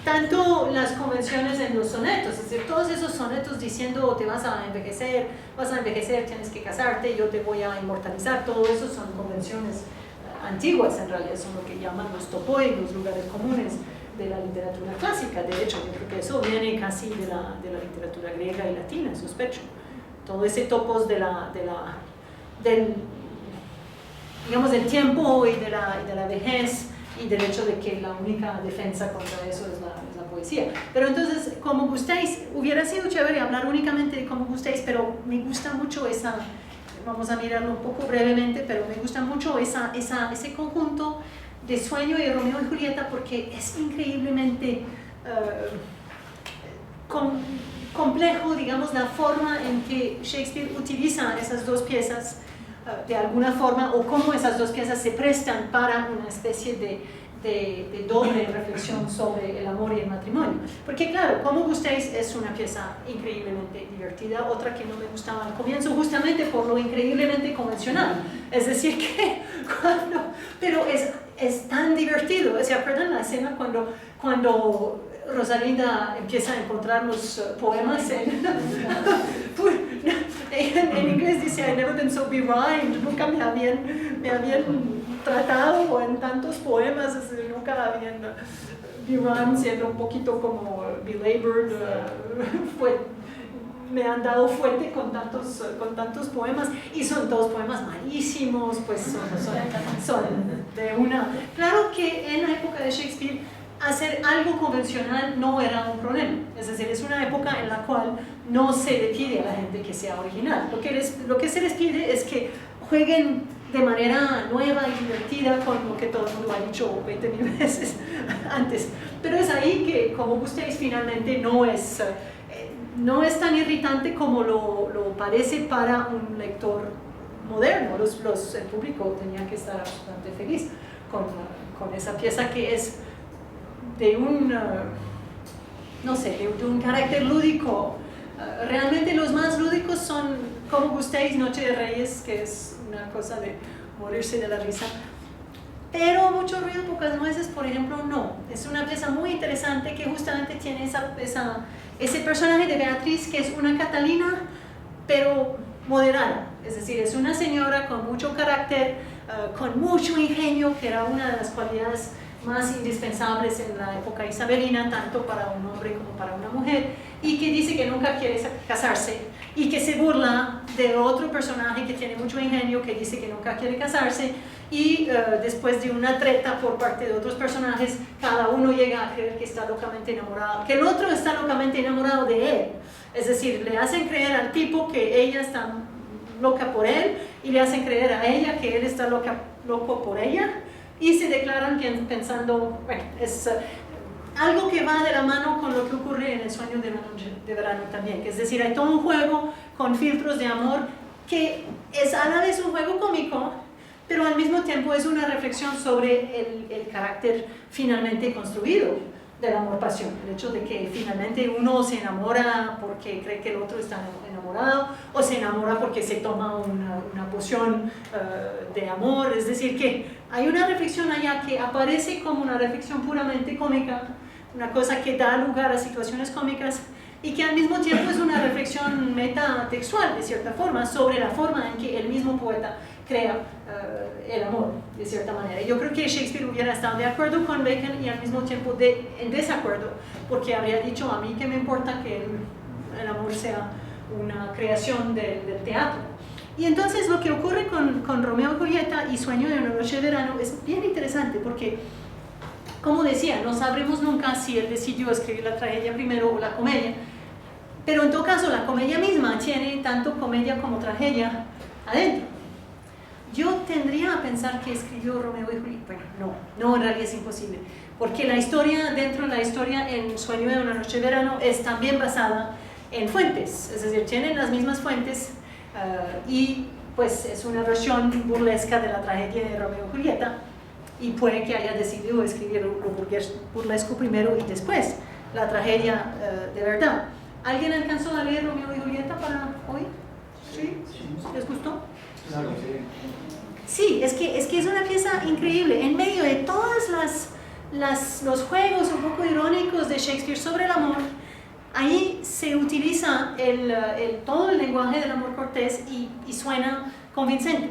tanto las convenciones en los sonetos, es decir, todos esos sonetos diciendo te vas a envejecer, tienes que casarte, yo te voy a inmortalizar, todo eso son convenciones antiguas, en realidad son lo que llaman los topoi, los lugares comunes de la literatura clásica. De hecho, yo creo que eso viene casi de la literatura griega y latina, sospecho. Todo ese topos del digamos, del tiempo y de la vejez y del hecho de que la única defensa contra eso es la poesía. Pero entonces, como gustéis, hubiera sido chévere hablar únicamente de como gustéis, pero me gusta mucho esa, vamos a mirarlo un poco brevemente, pero me gusta mucho ese conjunto de Sueño y Romeo y Julieta, porque es increíblemente complejo, digamos, la forma en que Shakespeare utiliza esas dos piezas de alguna forma, o cómo esas dos piezas se prestan para una especie de doble reflexión sobre el amor y el matrimonio. Porque claro, como gustéis es una pieza increíblemente divertida, otra que no me gustaba al comienzo justamente por lo increíblemente convencional. Es decir que pero es tan divertido. ¿Se acuerdan la escena cuando Rosalinda empieza a encontrar los poemas en inglés dice I've never been so berhymed, nunca me habían tratado en tantos poemas, nunca habían berhymed, siendo un poquito como belabored, me han dado fuerte con tantos poemas, y son todos poemas malísimos, pues son de una... Claro que en la época de Shakespeare hacer algo convencional no era un problema, es decir, es una época en la cual no se le pide a la gente que sea original, lo que se les pide es que jueguen de manera nueva y divertida con lo que todo el mundo ha dicho 20.000 veces antes, pero es ahí que, como gustéis, finalmente no es tan irritante como lo parece para un lector moderno. El público tenía que estar bastante feliz con esa pieza que es de un carácter lúdico. Realmente los más lúdicos son Como gustéis, Noche de Reyes, que es una cosa de morirse de la risa. Pero Mucho ruido, pocas nueces, por ejemplo, no. Es una pieza muy interesante que justamente tiene ese personaje de Beatriz, que es una Catalina, pero moderada. Es decir, es una señora con mucho carácter, con mucho ingenio, que era una de las cualidades más indispensables en la época isabelina, tanto para un hombre como para una mujer, y que dice que nunca quiere casarse, y que se burla de otro personaje que tiene mucho ingenio, que dice que nunca quiere casarse, y después de una treta por parte de otros personajes, cada uno llega a creer que está locamente enamorado, que el otro está locamente enamorado de él. Es decir, le hacen creer al tipo que ella está loca por él, y le hacen creer a ella que él está loco por ella, y se declaran pensando, bueno, es algo que va de la mano con lo que ocurre en El sueño de verano también, que es decir, hay todo un juego con filtros de amor que es a la vez un juego cómico, pero al mismo tiempo es una reflexión sobre el carácter finalmente construido del amor-pasión, el hecho de que finalmente uno se enamora porque cree que el otro está enamorado, o se enamora porque se toma una poción de amor. Es decir, que hay una reflexión allá que aparece como una reflexión puramente cómica, una cosa que da lugar a situaciones cómicas, y que al mismo tiempo es una reflexión metatextual, de cierta forma, sobre la forma en que el mismo poeta crea el amor, de cierta manera. Yo creo que Shakespeare hubiera estado de acuerdo con Bacon y al mismo tiempo en desacuerdo, porque habría dicho, a mí que me importa que el amor sea una creación del teatro. Y entonces lo que ocurre con Romeo y Julieta y Sueño de una noche de verano es bien interesante, porque, como decía, no sabremos nunca si él decidió escribir la tragedia primero o la comedia, pero en todo caso la comedia misma tiene tanto comedia como tragedia adentro. Yo tendría a pensar que escribió Romeo y Julieta. Bueno, no, en realidad es imposible, porque la historia, dentro de la historia en Sueño de una noche de verano, es también basada en fuentes, es decir, tienen las mismas fuentes, y pues es una versión burlesca de la tragedia de Romeo y Julieta, y puede que haya decidido escribir lo burlesco primero y después la tragedia de verdad. ¿Alguien alcanzó a leer Romeo y Julieta para hoy? ¿Sí? ¿Les gustó? Sí, es que es una pieza increíble, en medio de todas los juegos un poco irónicos de Shakespeare sobre el amor. Ahí se utiliza todo el lenguaje del amor cortés y suena convincente,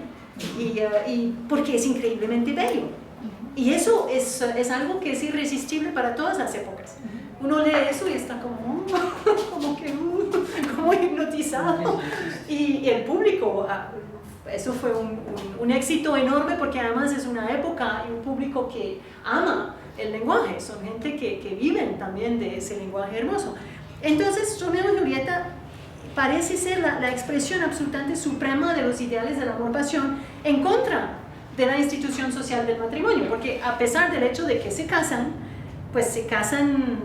y porque es increíblemente bello, y eso es algo que es irresistible para todas las épocas. Uno lee eso y está como hipnotizado, y el público, eso fue un éxito enorme porque además es una época y un público que ama el lenguaje, son gente que viven también de ese lenguaje hermoso. Entonces Romeo y Julieta parece ser la expresión absolutamente suprema de los ideales del amor-pasión en contra de la institución social del matrimonio, porque a pesar del hecho de que se casan, pues se casan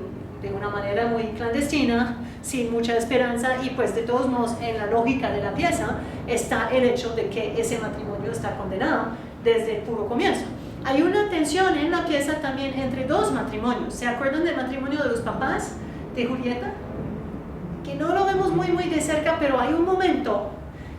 de una manera muy clandestina, sin mucha esperanza, y pues de todos modos en la lógica de la pieza está el hecho de que ese matrimonio está condenado desde el puro comienzo. Hay una tensión en la pieza también entre dos matrimonios. ¿Se acuerdan del matrimonio de los papás de Julieta? Que no lo vemos muy de cerca, pero hay un momento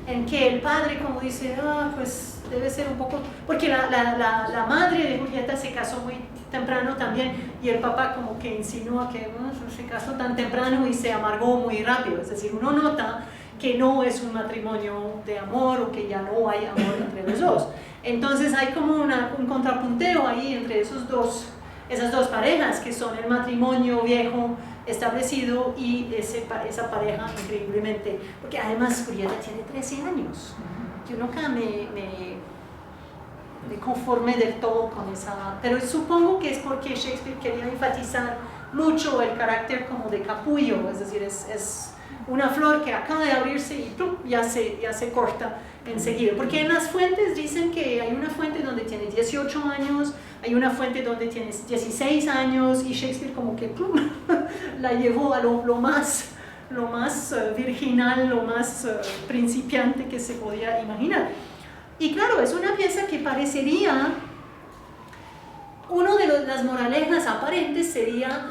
en que el padre como dice, pues debe ser un poco, porque la madre de Julieta se casó muy temprano también, y el papá como que insinúa que se casó tan temprano y se amargó muy rápido, es decir, uno nota que no es un matrimonio de amor o que ya no hay amor entre los dos. Entonces hay como un contrapunteo ahí entre esas dos parejas que son el matrimonio viejo establecido y esa pareja increíblemente, porque además Julieta tiene 13 años. Yo nunca me conformé del todo con esa, pero supongo que es porque Shakespeare quería enfatizar mucho el carácter como de capullo, es decir, es una flor que acaba de abrirse y ya se corta enseguida, porque en las fuentes dicen que hay una fuente donde tiene 18 años, hay una fuente donde tiene 16 años, y Shakespeare como que la llevó a lo más virginal, lo más principiante que se podía imaginar. Y claro, es una pieza que parecería, una de las moralejas aparentes sería,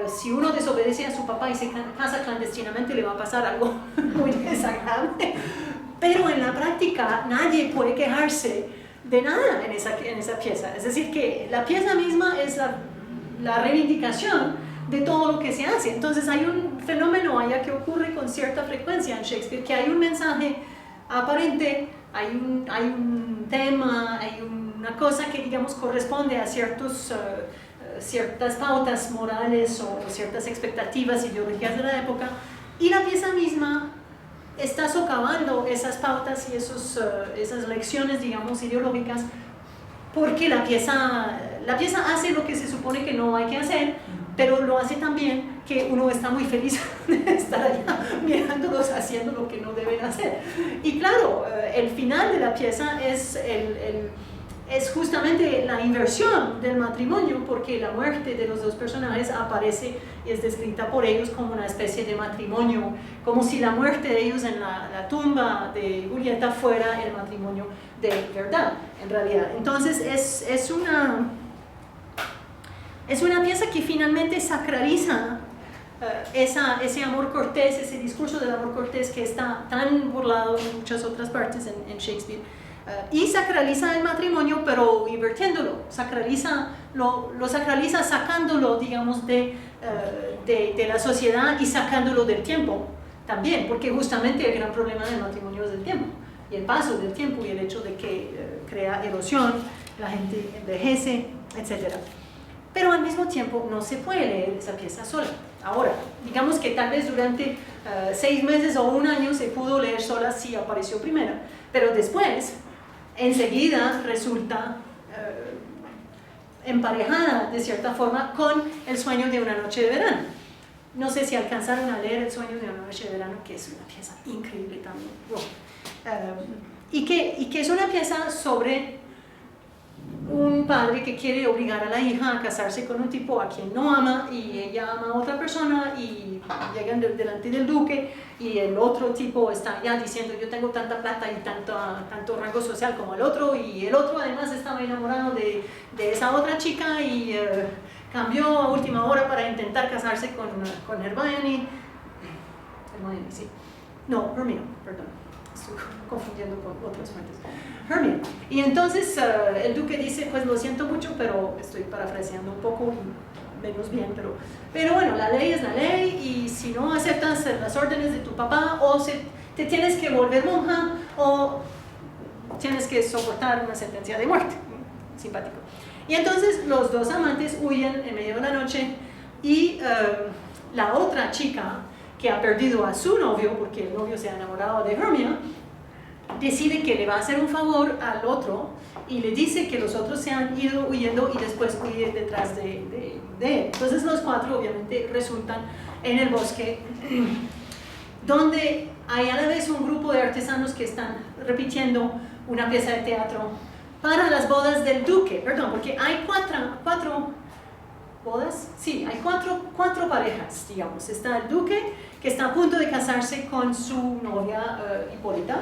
si uno desobedece a su papá y se casa clandestinamente, le va a pasar algo muy desagradable. Pero en la práctica nadie puede quejarse de nada en esa pieza. Es decir, que la pieza misma es la reivindicación de todo lo que se hace. Entonces hay un fenómeno allá que ocurre con cierta frecuencia en Shakespeare, que hay un mensaje aparente, hay un tema, hay una cosa que digamos corresponde a ciertas pautas morales o ciertas expectativas, ideologías de la época, y la pieza misma está socavando esas pautas y esas lecciones, digamos, ideológicas, porque la pieza hace lo que se supone que no hay que hacer, pero lo hace también que uno está muy feliz de estar allá mirándolos haciendo lo que no deben hacer. Y claro, el final de la pieza es justamente la inversión del matrimonio, porque la muerte de los dos personajes aparece y es descrita por ellos como una especie de matrimonio, como si la muerte de ellos en la tumba de Julieta fuera el matrimonio de verdad, en realidad. Entonces es una pieza que finalmente sacraliza ese amor cortés, ese discurso del amor cortés que está tan burlado en muchas otras partes en Shakespeare. Y sacraliza el matrimonio, pero invirtiéndolo, lo sacraliza sacándolo, digamos, de la sociedad y sacándolo del tiempo también, porque justamente el gran problema del matrimonio es el tiempo, y el paso del tiempo y el hecho de que crea erosión, la gente envejece, etc. Pero al mismo tiempo no se puede leer esa pieza sola. Ahora, digamos que tal vez durante 6 meses o un año se pudo leer sola si apareció primero, pero después enseguida resulta emparejada de cierta forma con El sueño de una noche de verano. No sé si alcanzaron a leer El sueño de una noche de verano, que es una pieza increíble también. Y que es una pieza sobre un padre que quiere obligar a la hija a casarse con un tipo a quien no ama, y ella ama a otra persona, y llegan delante del duque y el otro tipo está ya diciendo yo tengo tanta plata y tanto rango social como el otro, y el otro además estaba enamorado de esa otra chica y cambió a última hora para intentar casarse con Hermione, sí. No, Hermione, perdón, estoy confundiendo con otras fuentes. Hermione. Y entonces el duque dice, pues lo siento mucho, pero estoy parafraseando un poco y menos bien, pero bueno, la ley es la ley, y si no aceptas las órdenes de tu papá, o te tienes que volver monja, o tienes que soportar una sentencia de muerte. Simpático. Y entonces los dos amantes huyen en medio de la noche, y la otra chica que ha perdido a su novio, porque el novio se ha enamorado de Hermione, decide que le va a hacer un favor al otro y le dice que los otros se han ido huyendo y después huye detrás de él. Entonces los 4 obviamente resultan en el bosque, donde hay a la vez un grupo de artesanos que están repitiendo una pieza de teatro para las bodas del duque, perdón, porque hay cuatro bodas, sí, hay cuatro parejas, digamos. Está el duque, que está a punto de casarse con su novia Hipólita.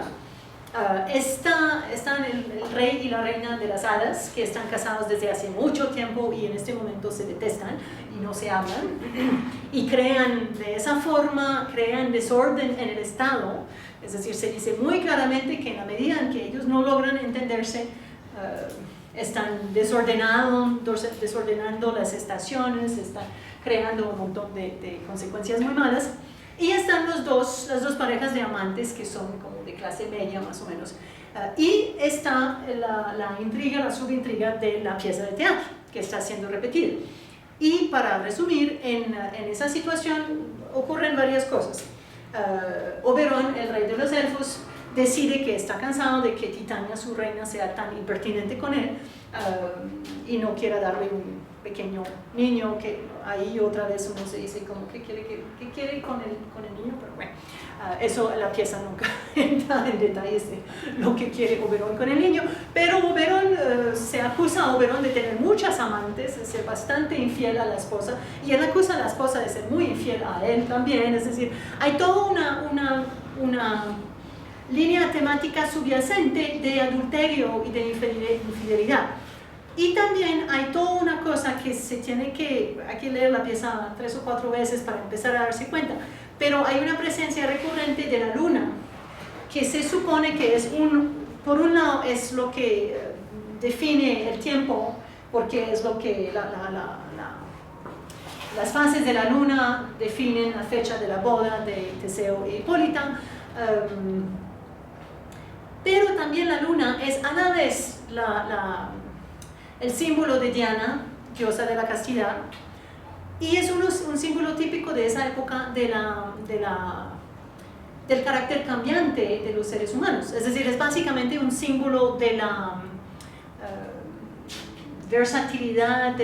Están el rey y la reina de las hadas, que están casados desde hace mucho tiempo y en este momento se detestan y no se hablan, y crean de esa forma, crean desorden en el Estado. Es decir, se dice muy claramente que en la medida en que ellos no logran entenderse, están desordenando las estaciones, están creando un montón de consecuencias muy malas. Y están las dos parejas de amantes que son como de clase media más o menos. Y está la intriga, la subintriga de la pieza de teatro que está siendo repetida. Y para resumir, en esa situación ocurren varias cosas. Oberón, el rey de los elfos, decide que está cansado de que Titania, su reina, sea tan impertinente con él y no quiera darle un pequeño niño, que ahí otra vez uno se dice como que quiere con el niño, pero bueno, eso la pieza nunca entra en detalles de lo que quiere Oberón con el niño, pero Oberón se acusa a Oberón de tener muchas amantes, de ser bastante infiel a la esposa, y él acusa a la esposa de ser muy infiel a él también. Es decir, hay toda una línea temática subyacente de adulterio y de infidelidad. Y también hay toda una cosa que hay que leer la pieza 3 o 4 veces para empezar a darse cuenta, pero hay una presencia recurrente de la luna, que se supone que por un lado es lo que define el tiempo, porque es lo que las fases de la luna definen la fecha de la boda de Teseo e Hipólita, pero también la luna es a la vez el símbolo de Diana, diosa de la castidad, y es un símbolo típico de esa época del carácter cambiante de los seres humanos. Es decir, es básicamente un símbolo de la versatilidad,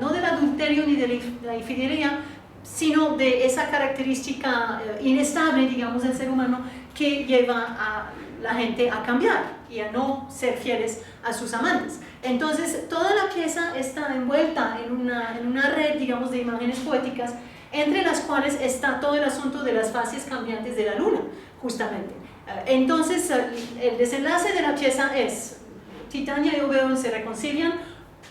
no del adulterio ni de la infidelidad, sino de esa característica inestable, digamos, del ser humano, que lleva a la gente a cambiar y a no ser fieles a sus amantes. Entonces, toda la pieza está envuelta en una red, digamos, de imágenes poéticas, entre las cuales está todo el asunto de las fases cambiantes de la luna, justamente. Entonces, el desenlace de la pieza es: Titania y Oberón se reconcilian,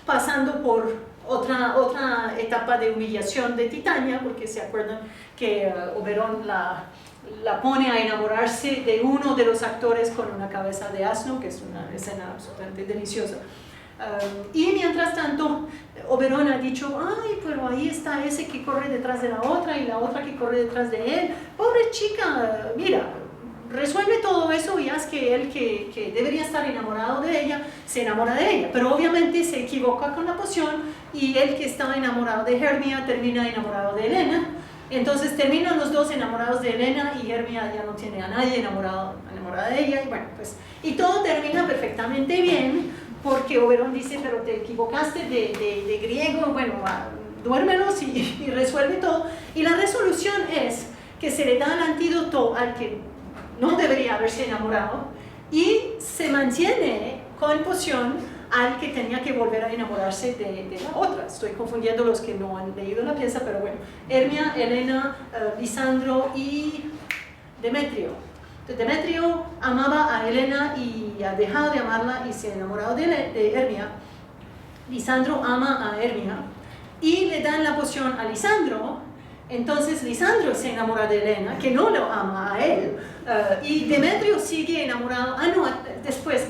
pasando por otra etapa de humillación de Titania, porque se acuerdan que Oberón la pone a enamorarse de uno de los actores con una cabeza de asno, que es una escena absolutamente deliciosa. Y mientras tanto, Oberón ha dicho: ay, pero ahí está ese que corre detrás de la otra y la otra que corre detrás de él. Pobre chica, mira, resuelve todo eso y haz que él, que debería estar enamorado de ella, se enamora de ella. Pero obviamente se equivoca con la poción y él, que estaba enamorado de Hermia, termina enamorado de Helena. Entonces terminan los dos enamorados de Helena y Hermia ya no tiene a nadie enamorada de ella. Y bueno, pues, y todo termina perfectamente bien, porque Oberón dice: pero te equivocaste de griego, bueno, duérmelos y resuelve todo. Y la resolución es que se le da el antídoto al que no debería haberse enamorado y se mantiene con poción al que tenía que volver a enamorarse de la otra. Estoy confundiendo los que no han leído la pieza, pero bueno, Hermia, Helena, Lisandro y Demetrio. Entonces, Demetrio amaba a Helena y ha dejado de amarla y se ha enamorado de Hermia. Lisandro ama a Hermia y le dan la poción a Lisandro. Entonces Lisandro se enamora de Helena, que no lo ama a él, y Demetrio sigue enamorado. Después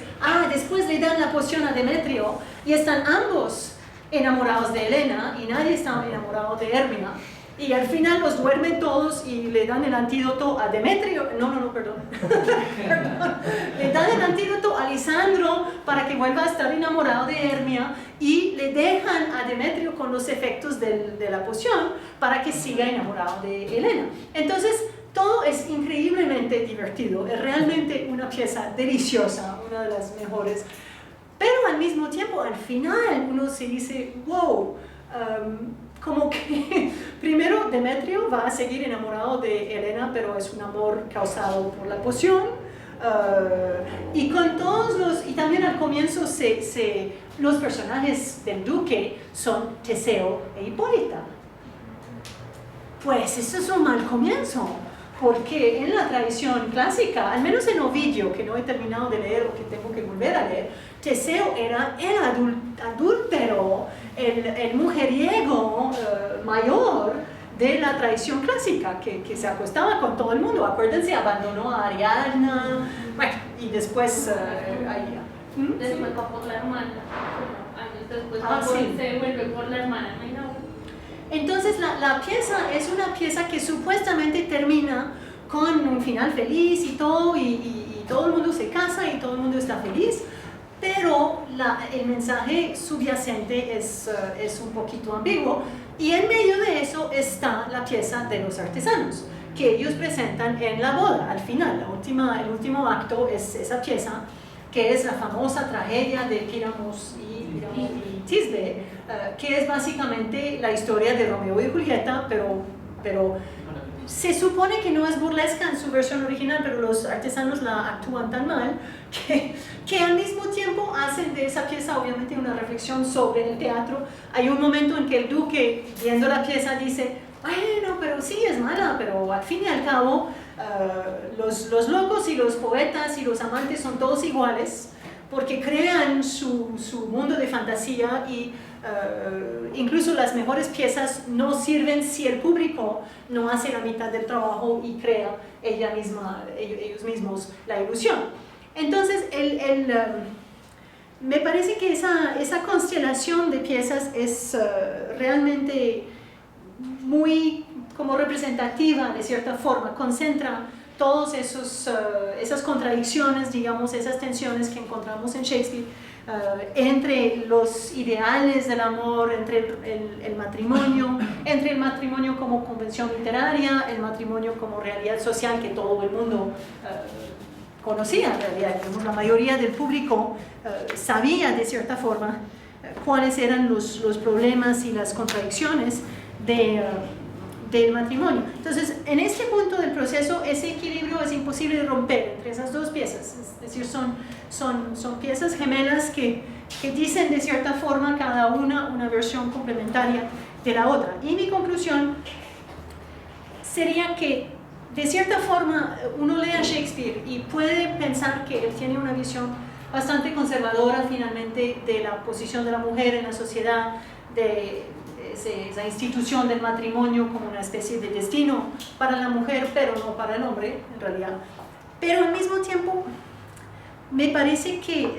le dan la poción a Demetrio y están ambos enamorados de Helena y nadie está enamorado de Hermia. Y al final los duermen todos y le dan el antídoto a Demetrio, perdón. Le dan el antídoto a Lisandro para que vuelva a estar enamorado de Hermia y le dejan a Demetrio con los efectos de la poción para que siga enamorado de Helena. Entonces, todo es increíblemente divertido, es realmente una pieza deliciosa, una de las mejores, pero al mismo tiempo, al final, uno se dice, wow, como que primero Demetrio va a seguir enamorado de Helena, pero es un amor causado por la poción, y con todos los, y también al comienzo los personajes del duque son Teseo e Hipólita. Pues eso es un mal comienzo, porque en la tradición clásica, al menos en Ovidio, que no he terminado de leer o que tengo que volver a leer, Teseo era el adúltero, el mujeriego mayor de la tradición clásica, que se acostaba con todo el mundo. Acuérdense, abandonó a Ariadna, bueno, y después... Después va por la hermana, años después sí. Se vuelve por la hermana menor. Entonces la pieza es una pieza que supuestamente termina con un final feliz y todo, y todo el mundo se casa y todo el mundo está feliz, pero el mensaje subyacente es un poquito ambiguo, y en medio de eso está la pieza de los artesanos, que ellos presentan en la boda, al final. El último acto es esa pieza, que es la famosa tragedia de Píramos y Tisbe, que es básicamente la historia de Romeo y Julieta, pero se supone que no es burlesca en su versión original, pero los artesanos la actúan tan mal que al mismo tiempo hacen de esa pieza obviamente una reflexión sobre el teatro. Hay un momento en que el duque, viendo la pieza, dice, bueno, pero sí es mala, pero al fin y al cabo los locos y los poetas y los amantes son todos iguales, porque crean su mundo de fantasía, y incluso las mejores piezas no sirven si el público no hace la mitad del trabajo y crea ellos mismos la ilusión. Entonces, me parece que esa constelación de piezas es realmente muy como representativa de cierta forma, concentra todas esas contradicciones, digamos, esas tensiones que encontramos en Shakespeare, entre los ideales del amor, entre el matrimonio como convención literaria, el matrimonio como realidad social que todo el mundo conocía en realidad. Digamos, la mayoría del público sabía de cierta forma cuáles eran los problemas y las contradicciones del matrimonio. Entonces, en este punto del proceso, ese equilibrio es imposible de romper entre esas dos piezas, es decir, son piezas gemelas que dicen de cierta forma cada una versión complementaria de la otra. Y mi conclusión sería que de cierta forma uno lee a Shakespeare y puede pensar que él tiene una visión bastante conservadora finalmente de la posición de la mujer en la sociedad, de esa institución del matrimonio como una especie de destino para la mujer, pero no para el hombre en realidad. Pero al mismo tiempo me parece que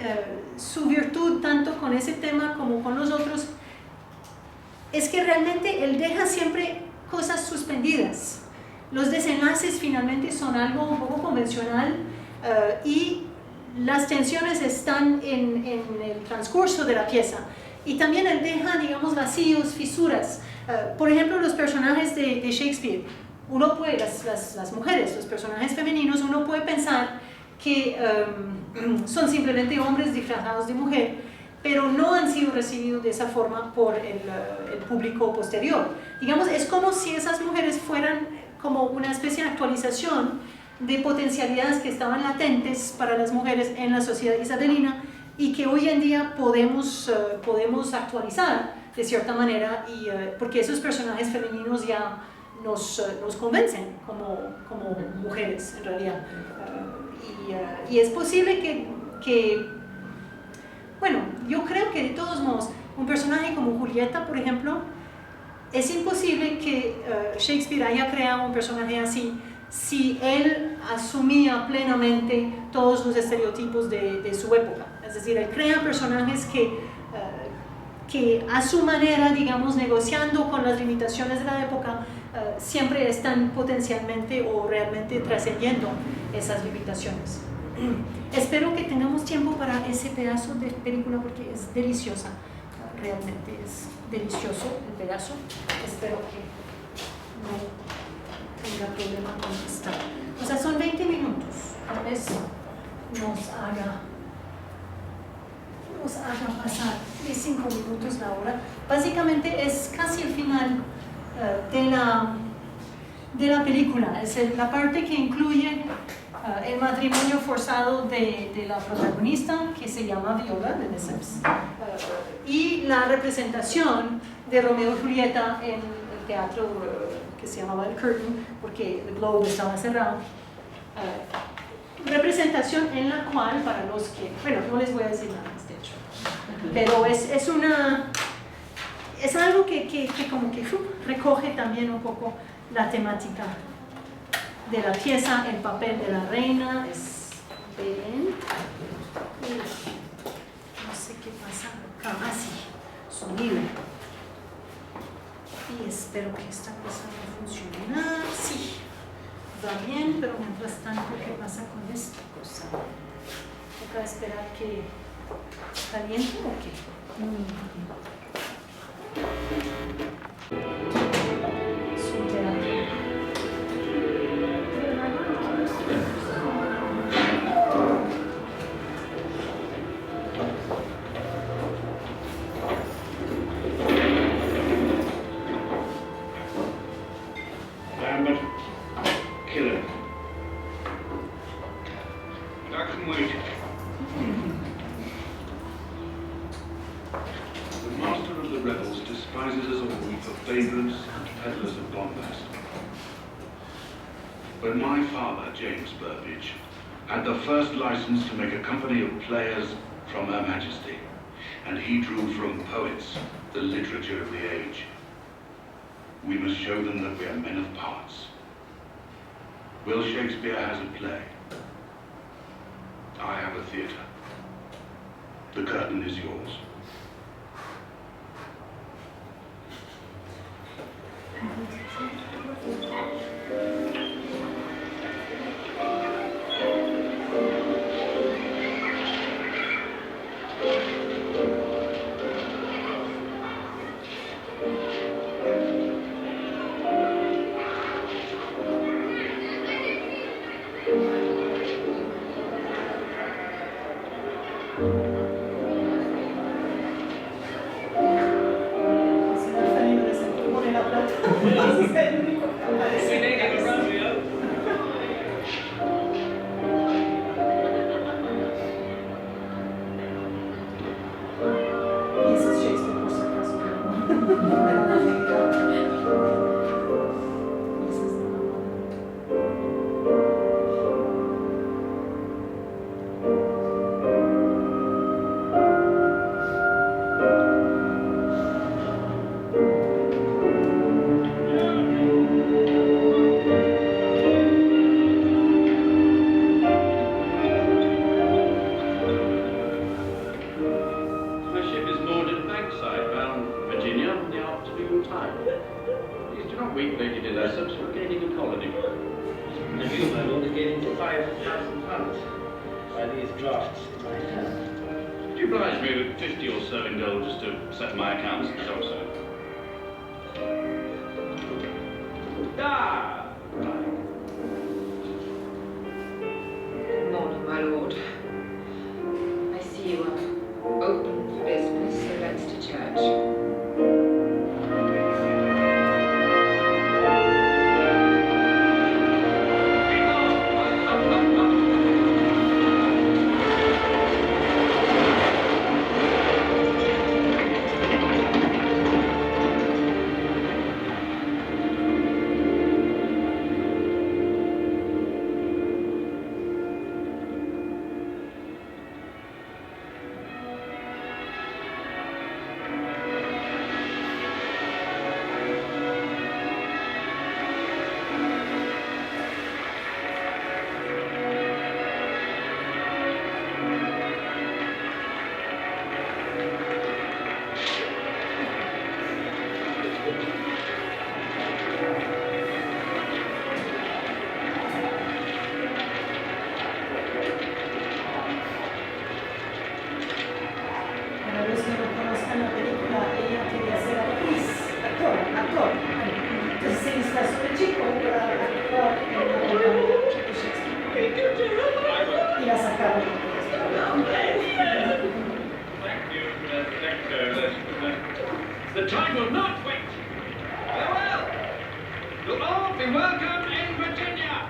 su virtud tanto con ese tema como con los otros es que realmente él deja siempre cosas suspendidas. Los desenlaces finalmente son algo un poco convencional, y las tensiones están en el transcurso de la pieza. Y también él deja, digamos, vacíos, fisuras. Por ejemplo, los personajes de Shakespeare, uno puede, las mujeres, los personajes femeninos, uno puede pensar que son simplemente hombres disfrazados de mujer, pero no han sido recibidos de esa forma por el público posterior. Digamos, es como si esas mujeres fueran como una especie de actualización de potencialidades que estaban latentes para las mujeres en la sociedad isabelina, y que hoy en día podemos actualizar de cierta manera, porque esos personajes femeninos ya nos convencen como mujeres en realidad. Y es posible que, bueno, yo creo que de todos modos, un personaje como Julieta, por ejemplo, es imposible que Shakespeare haya creado un personaje así si él asumía plenamente todos los estereotipos de su época. Es decir, él crea personajes que a su manera, digamos, negociando con las limitaciones de la época, siempre están potencialmente o realmente trascendiendo esas limitaciones. Espero que tengamos tiempo para ese pedazo de película porque es deliciosa, realmente es delicioso el pedazo. Espero que no tenga problema con esta. O sea, son 20 minutos. Tal vez nos haga pasar de 5 minutos la hora. Básicamente es casi el final de la película. Es la parte que incluye el matrimonio forzado de la protagonista, que se llama Viola de Lesseps, y la representación de Romeo y Julieta en el teatro que se llamaba el Curtain, porque el Globe estaba cerrado. Representación en la cual, para los que, bueno, no les voy a decir nada más de hecho, pero es algo que como que recoge también un poco la temática de la pieza, el papel de la reina. Ven, no sé qué pasa acá, así, sonido, y espero que esta cosa no funcione. Sí, va bien, pero mientras tanto, ¿qué pasa con esta cosa? Toca esperar que caliente o qué. Lambert, kill him. I can wait. The master of the rebels despises us all for vagrants and peddlers of bombast. When my father, James Burbage, had the first license to make a company of players from Her Majesty, and he drew from poets the literature of the age, we must show them that we are men of parts. Will Shakespeare has a play. I have a theatre. The curtain is yours. The time will not wait. Farewell. You'll all be welcome in Virginia.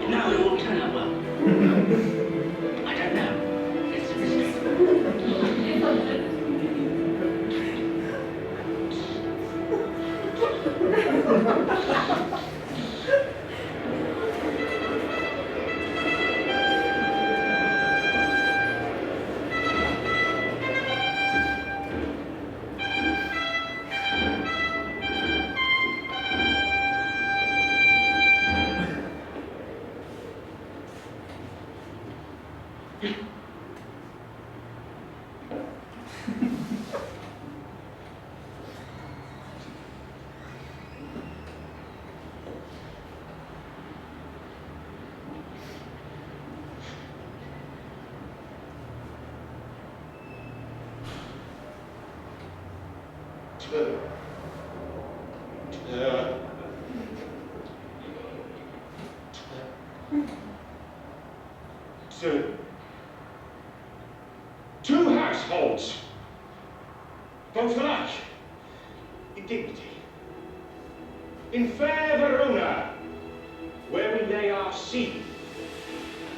No, it won't turn out well. I don't know. It's a mystery. Two households, both alike in dignity. In fair Verona, where we lay our seed.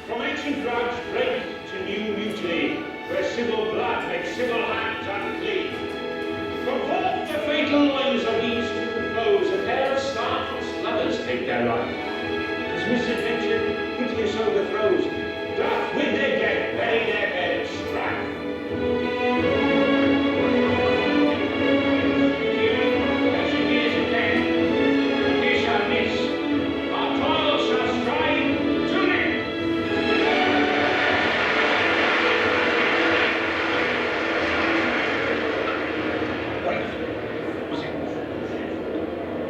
From ancient grudge break to new mutiny, where civil blood makes civil hands unclean. From forth the fatal loins of these two foes, a pair of startled sluggers take their life. As misadventure piteous overthrows, doth with their death bury their bed of strife. As it is again, we shall miss, our toil shall strive to live. Was it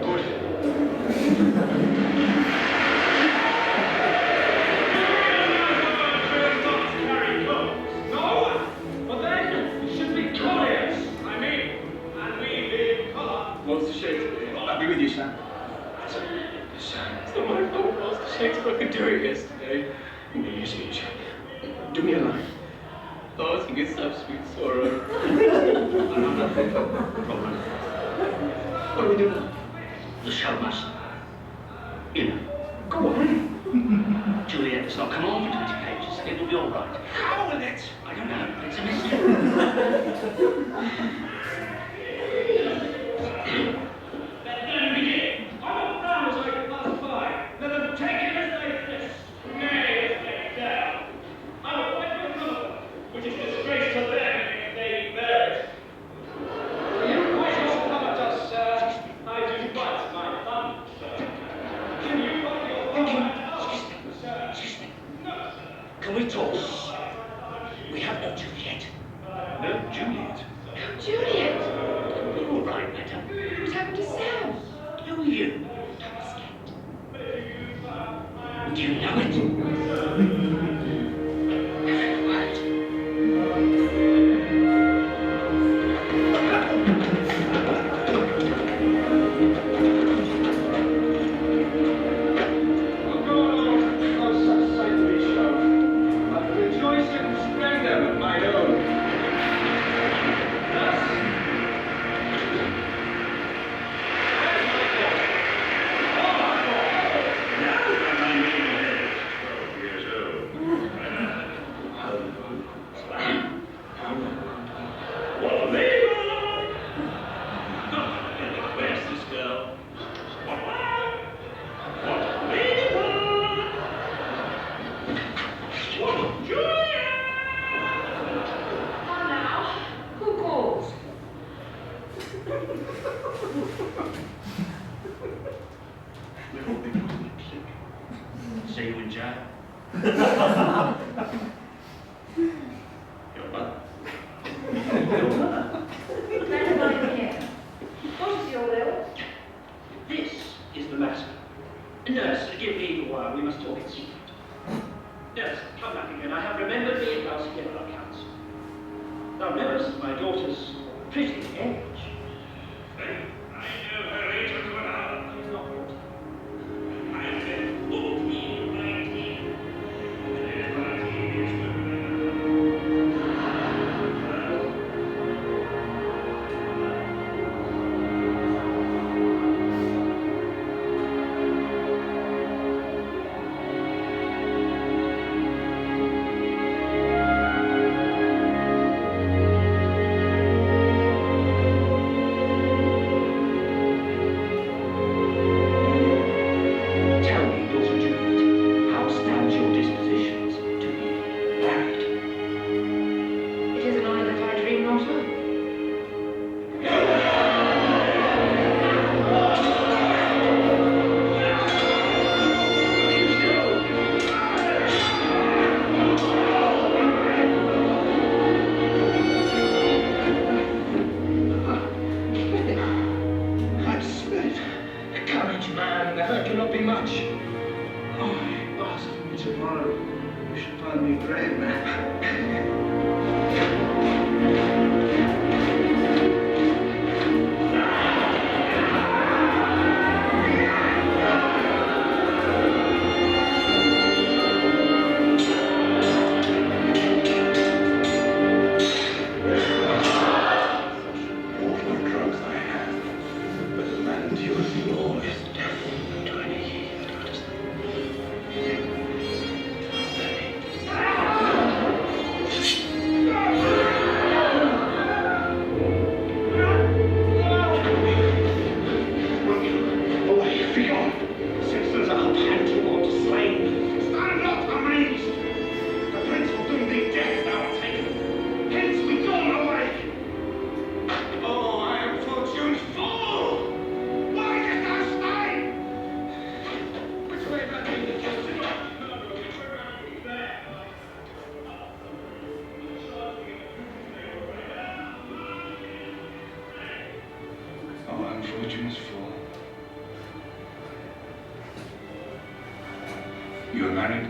good? No, but then it should be glorious. I mean, and we live colour. What's the Shakespeare? I'll be with you, Sam. It's not my fault, Master Shakespeare. I could do it yesterday. Yes, it is. Do me a line. Oh, I think it's so sweet sorrow. Problem. What do we do now? The show must, you know, go on. Juliet does not come on for 20 pages. It'll be all right. How will it? I don't know. It's a mystery. Let them begin. I want Brown as I can classify. Let them take it as they list. Nay, as they dare. I will fight with another, which is disgrace to them if they bear it. You quite all come at us, sir. I do but my thumb, sir. Can you put your thumb at us, sir? Excuse me. No, sir. Can we talk? We have no Juliet. No, Juliet. Juliet? You're all right. know you, Taskent. Do you know it? Every word. I'll go along no such saintly show, but rejoice in splendor of my own. Thus, See you in jail. Your mother. Friend of mine here. What is your will? This is the matter. Nurse, give me the wire. We must talk in secret. Nurse, come back again. I have remembered being last year on council. Now, nurse, my daughter's pretty age. I know her age as well. She's not 40. I said 14, 19. Tell me, daughter Juliet, how stands your dispositions to be married? It is an honour that I dream not of. I'm spared. Courage, man, the hurt cannot be much. Oh, ask me tomorrow. You should find me a brave man. Awful drugs I have, but the man endures law is death to any he that utters them. Away, be gone! Citizens are panting on to slain. Stand not amazed! The prince will doom thee death, thou art taken. Hence be gone away! Oh, I am fortune's fool! Why dost thou stay? Which way back in the kitchen? Oh, unfortunate's fool. You are married?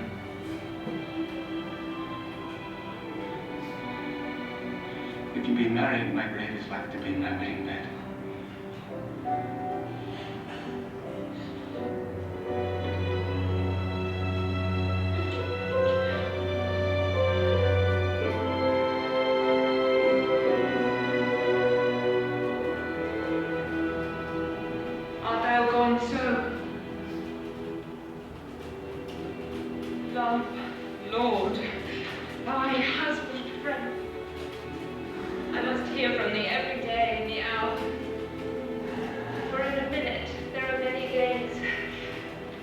If you be married, my grave is like to be my wedding bed. Art thou gone so? Love, Lord, my husband, friend, I must hear from thee every day in the hour. For in a minute there are many days.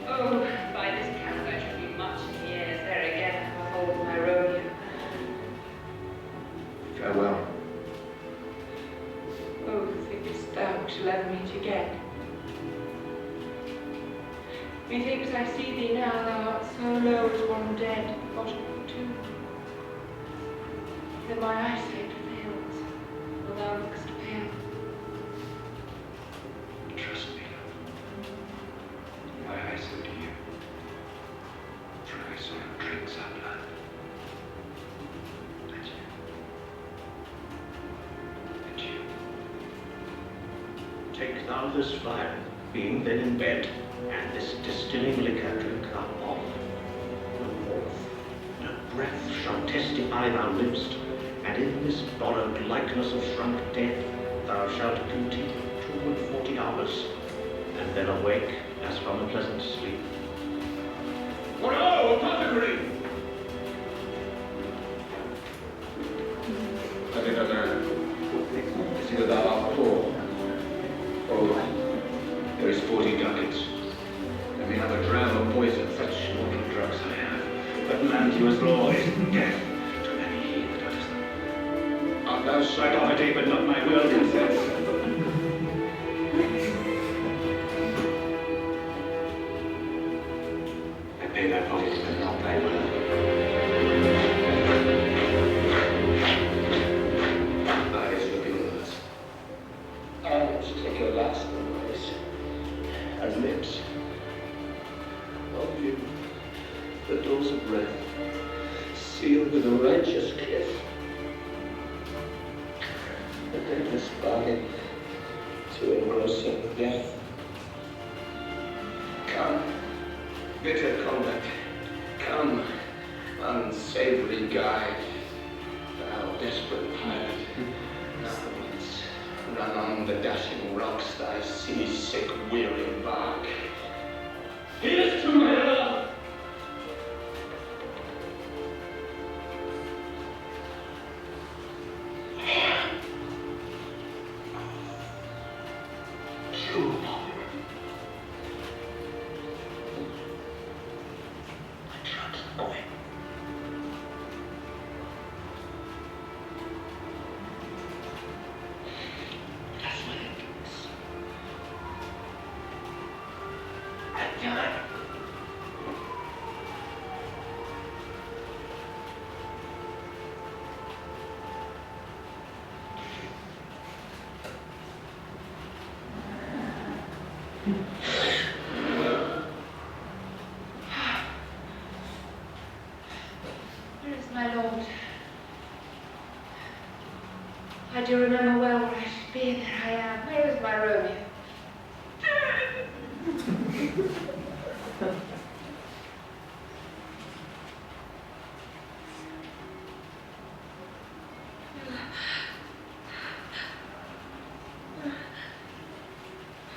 Oh, by this count I shall be much in years there again to behold my Romeo. Farewell. Oh, thinkest thou we shall ever meet again? Methinks I see thee now, thou art so low as one dead, bottom of the tomb. Then my eyesight fails, while thou look'st pale. Trust me. Take thou this phial, being then in bed, and this distilling liquor drink thou off. No warmth, no breath shall testify thou livest, and in this borrowed likeness of shrunk death thou shalt continue 42 hours, and then awake as from a pleasant sleep. What ho, apothecary! There is 40 ducats. Let me have a dram of poison, such mortal drugs I have. But Mantua's law is death to any he that utters them. Art thou psychopathy, but not my will consents? I pay thy pocket, but not thy will. Eyes look inwards. Arms take your last embrace, and lips. Of you, the doors of breath, sealed with a righteous kiss. The deadless bargain to engrossing death. Come, bitter conduct, come, unsavory guide, thou desperate pirate. Run on the dashing rocks thy sea-sick, weary bark. Here's to hell! Where is my lord? I do remember well where I should be, and there I am. Where is my Romeo?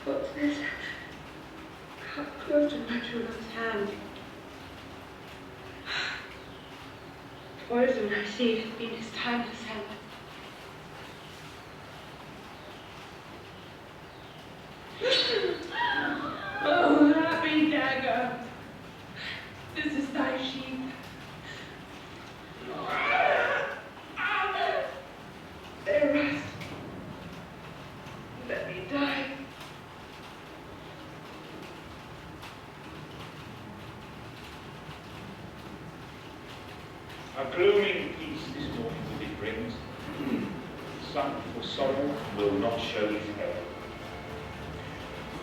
What's this? How close to my true love's hand. Poison I see has been his timeless hand. Oh, happy dagger! This is thy sheath. There rest. Let me die. A glooming peace this morning with it brings. Sun for sorrow will not show his head.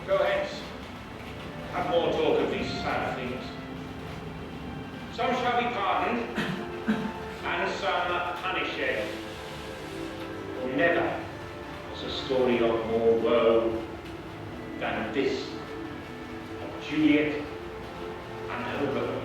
Go hence. Have more talk of these sad things. Some shall be pardoned, and some punished. For never was a story of more woe than this of Juliet and her Romeo.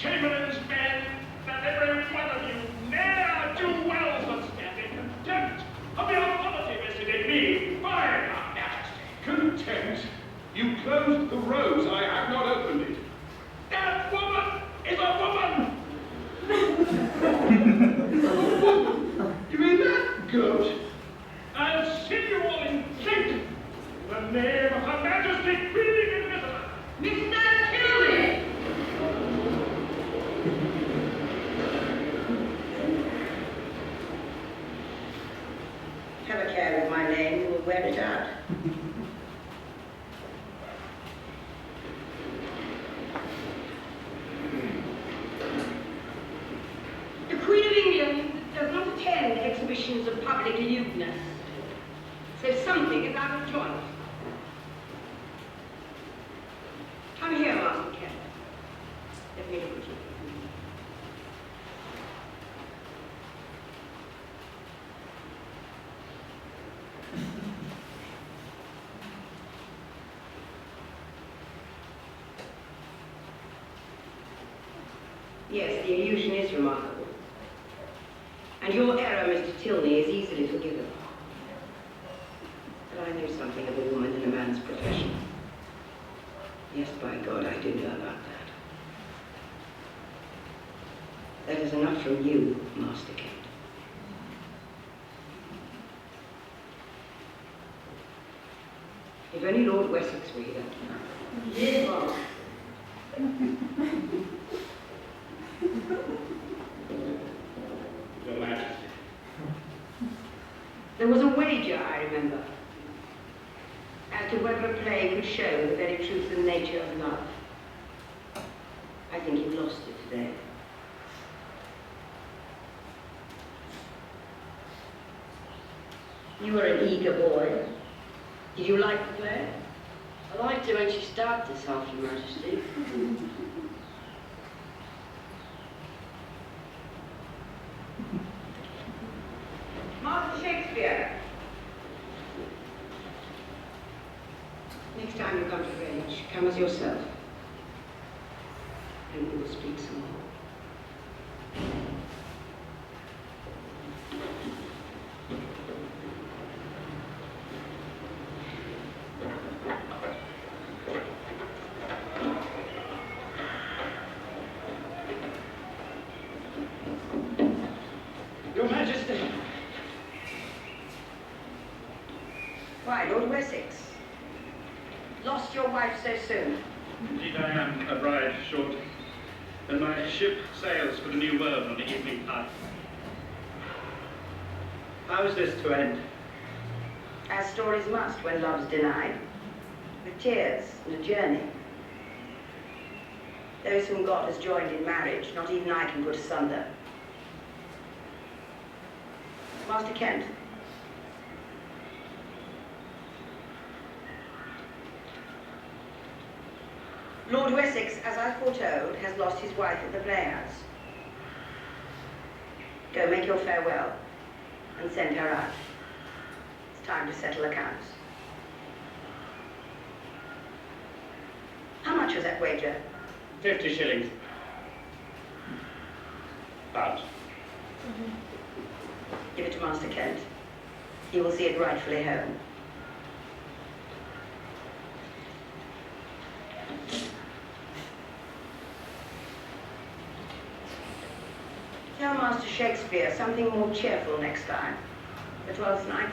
Chamberlain's men, that every one of you ne'er do well but stand in contempt of the authority vested in me by your majesty. Contempt? You closed the rose. I have not opened it. That woman is a woman! You mean that goat? I'll see you all in drink in the name of Her Majesty Queen Elizabeth. Mr. Tilly! Have a care with my name, you will wear it out. The Queen of England does not attend exhibitions of public lewdness, so something is out of joint. Come here, Master Kent. Let me look at you. Yes, the illusion is remarkable. And your error, Mr. Tilney, is easily forgiven. But I know something of a woman in a man's profession. Yes, by God, I do know about that. That is enough from you, Master Kent. If only Lord Wessex were here. Yes, Mom. Your Majesty. There was a wager, I remember, as to whether a play could show the very truth and nature of love. I think you've lost it today. You were an eager boy. Did you like the play? I liked it when she started this half, Your Majesty. Master Shakespeare. Next time you come to Greenwich, come as yourself. And we will speak some more. Your Majesty. Why, Lord Wessex? Lost your wife so soon? Indeed, I am a bride short, and my ship sails for the New World on the evening tide. How is this to end? As stories must when love's denied, with tears and a journey. Those whom God has joined in marriage, not even I can put asunder. Master Kent. Lord Wessex, as I foretold, has lost his wife at the playhouse. Go make your farewell and send her out. It's time to settle accounts. How much was that wager? 50 shillings. About. Give it to Master Kent. He will see it rightfully home. Tell Master Shakespeare something more cheerful next time. The 12th night.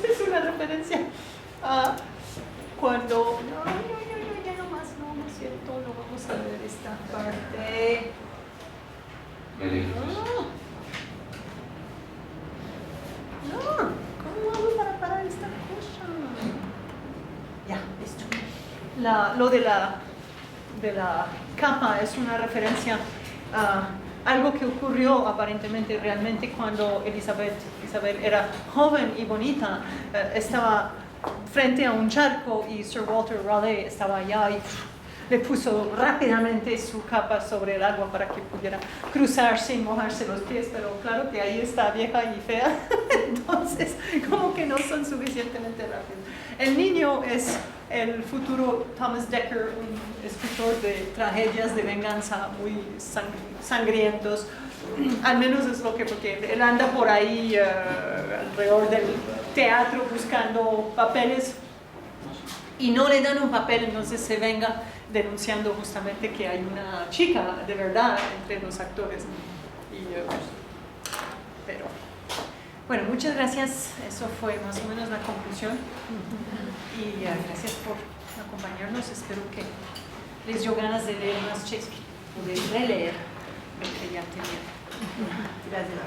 Es una referencia a cuando... No, ya no más, no es cierto, no vamos a ver esta parte. No, ¿cómo hago para parar esta cosa? Ya, listo. Lo de la capa es una referencia a algo que ocurrió aparentemente realmente cuando Isabel era joven y bonita. Estaba frente a un charco y Sir Walter Raleigh estaba allá y le puso rápidamente su capa sobre el agua para que pudiera cruzar sin mojarse los pies, pero claro que ahí está vieja y fea, entonces como que no son suficientemente rápidos. El niño es el futuro Thomas Dekker, un escritor de tragedias de venganza muy sangrientos, al menos es lo que, porque él anda por ahí alrededor del teatro buscando papeles y no le dan un papel, entonces se venga denunciando justamente que hay una chica de verdad entre los actores. Pero bueno, muchas gracias, eso fue más o menos la conclusión y gracias por acompañarnos, espero que les dio ganas de leer más Shakespeare o de releer lo que ya tenían. Gracias.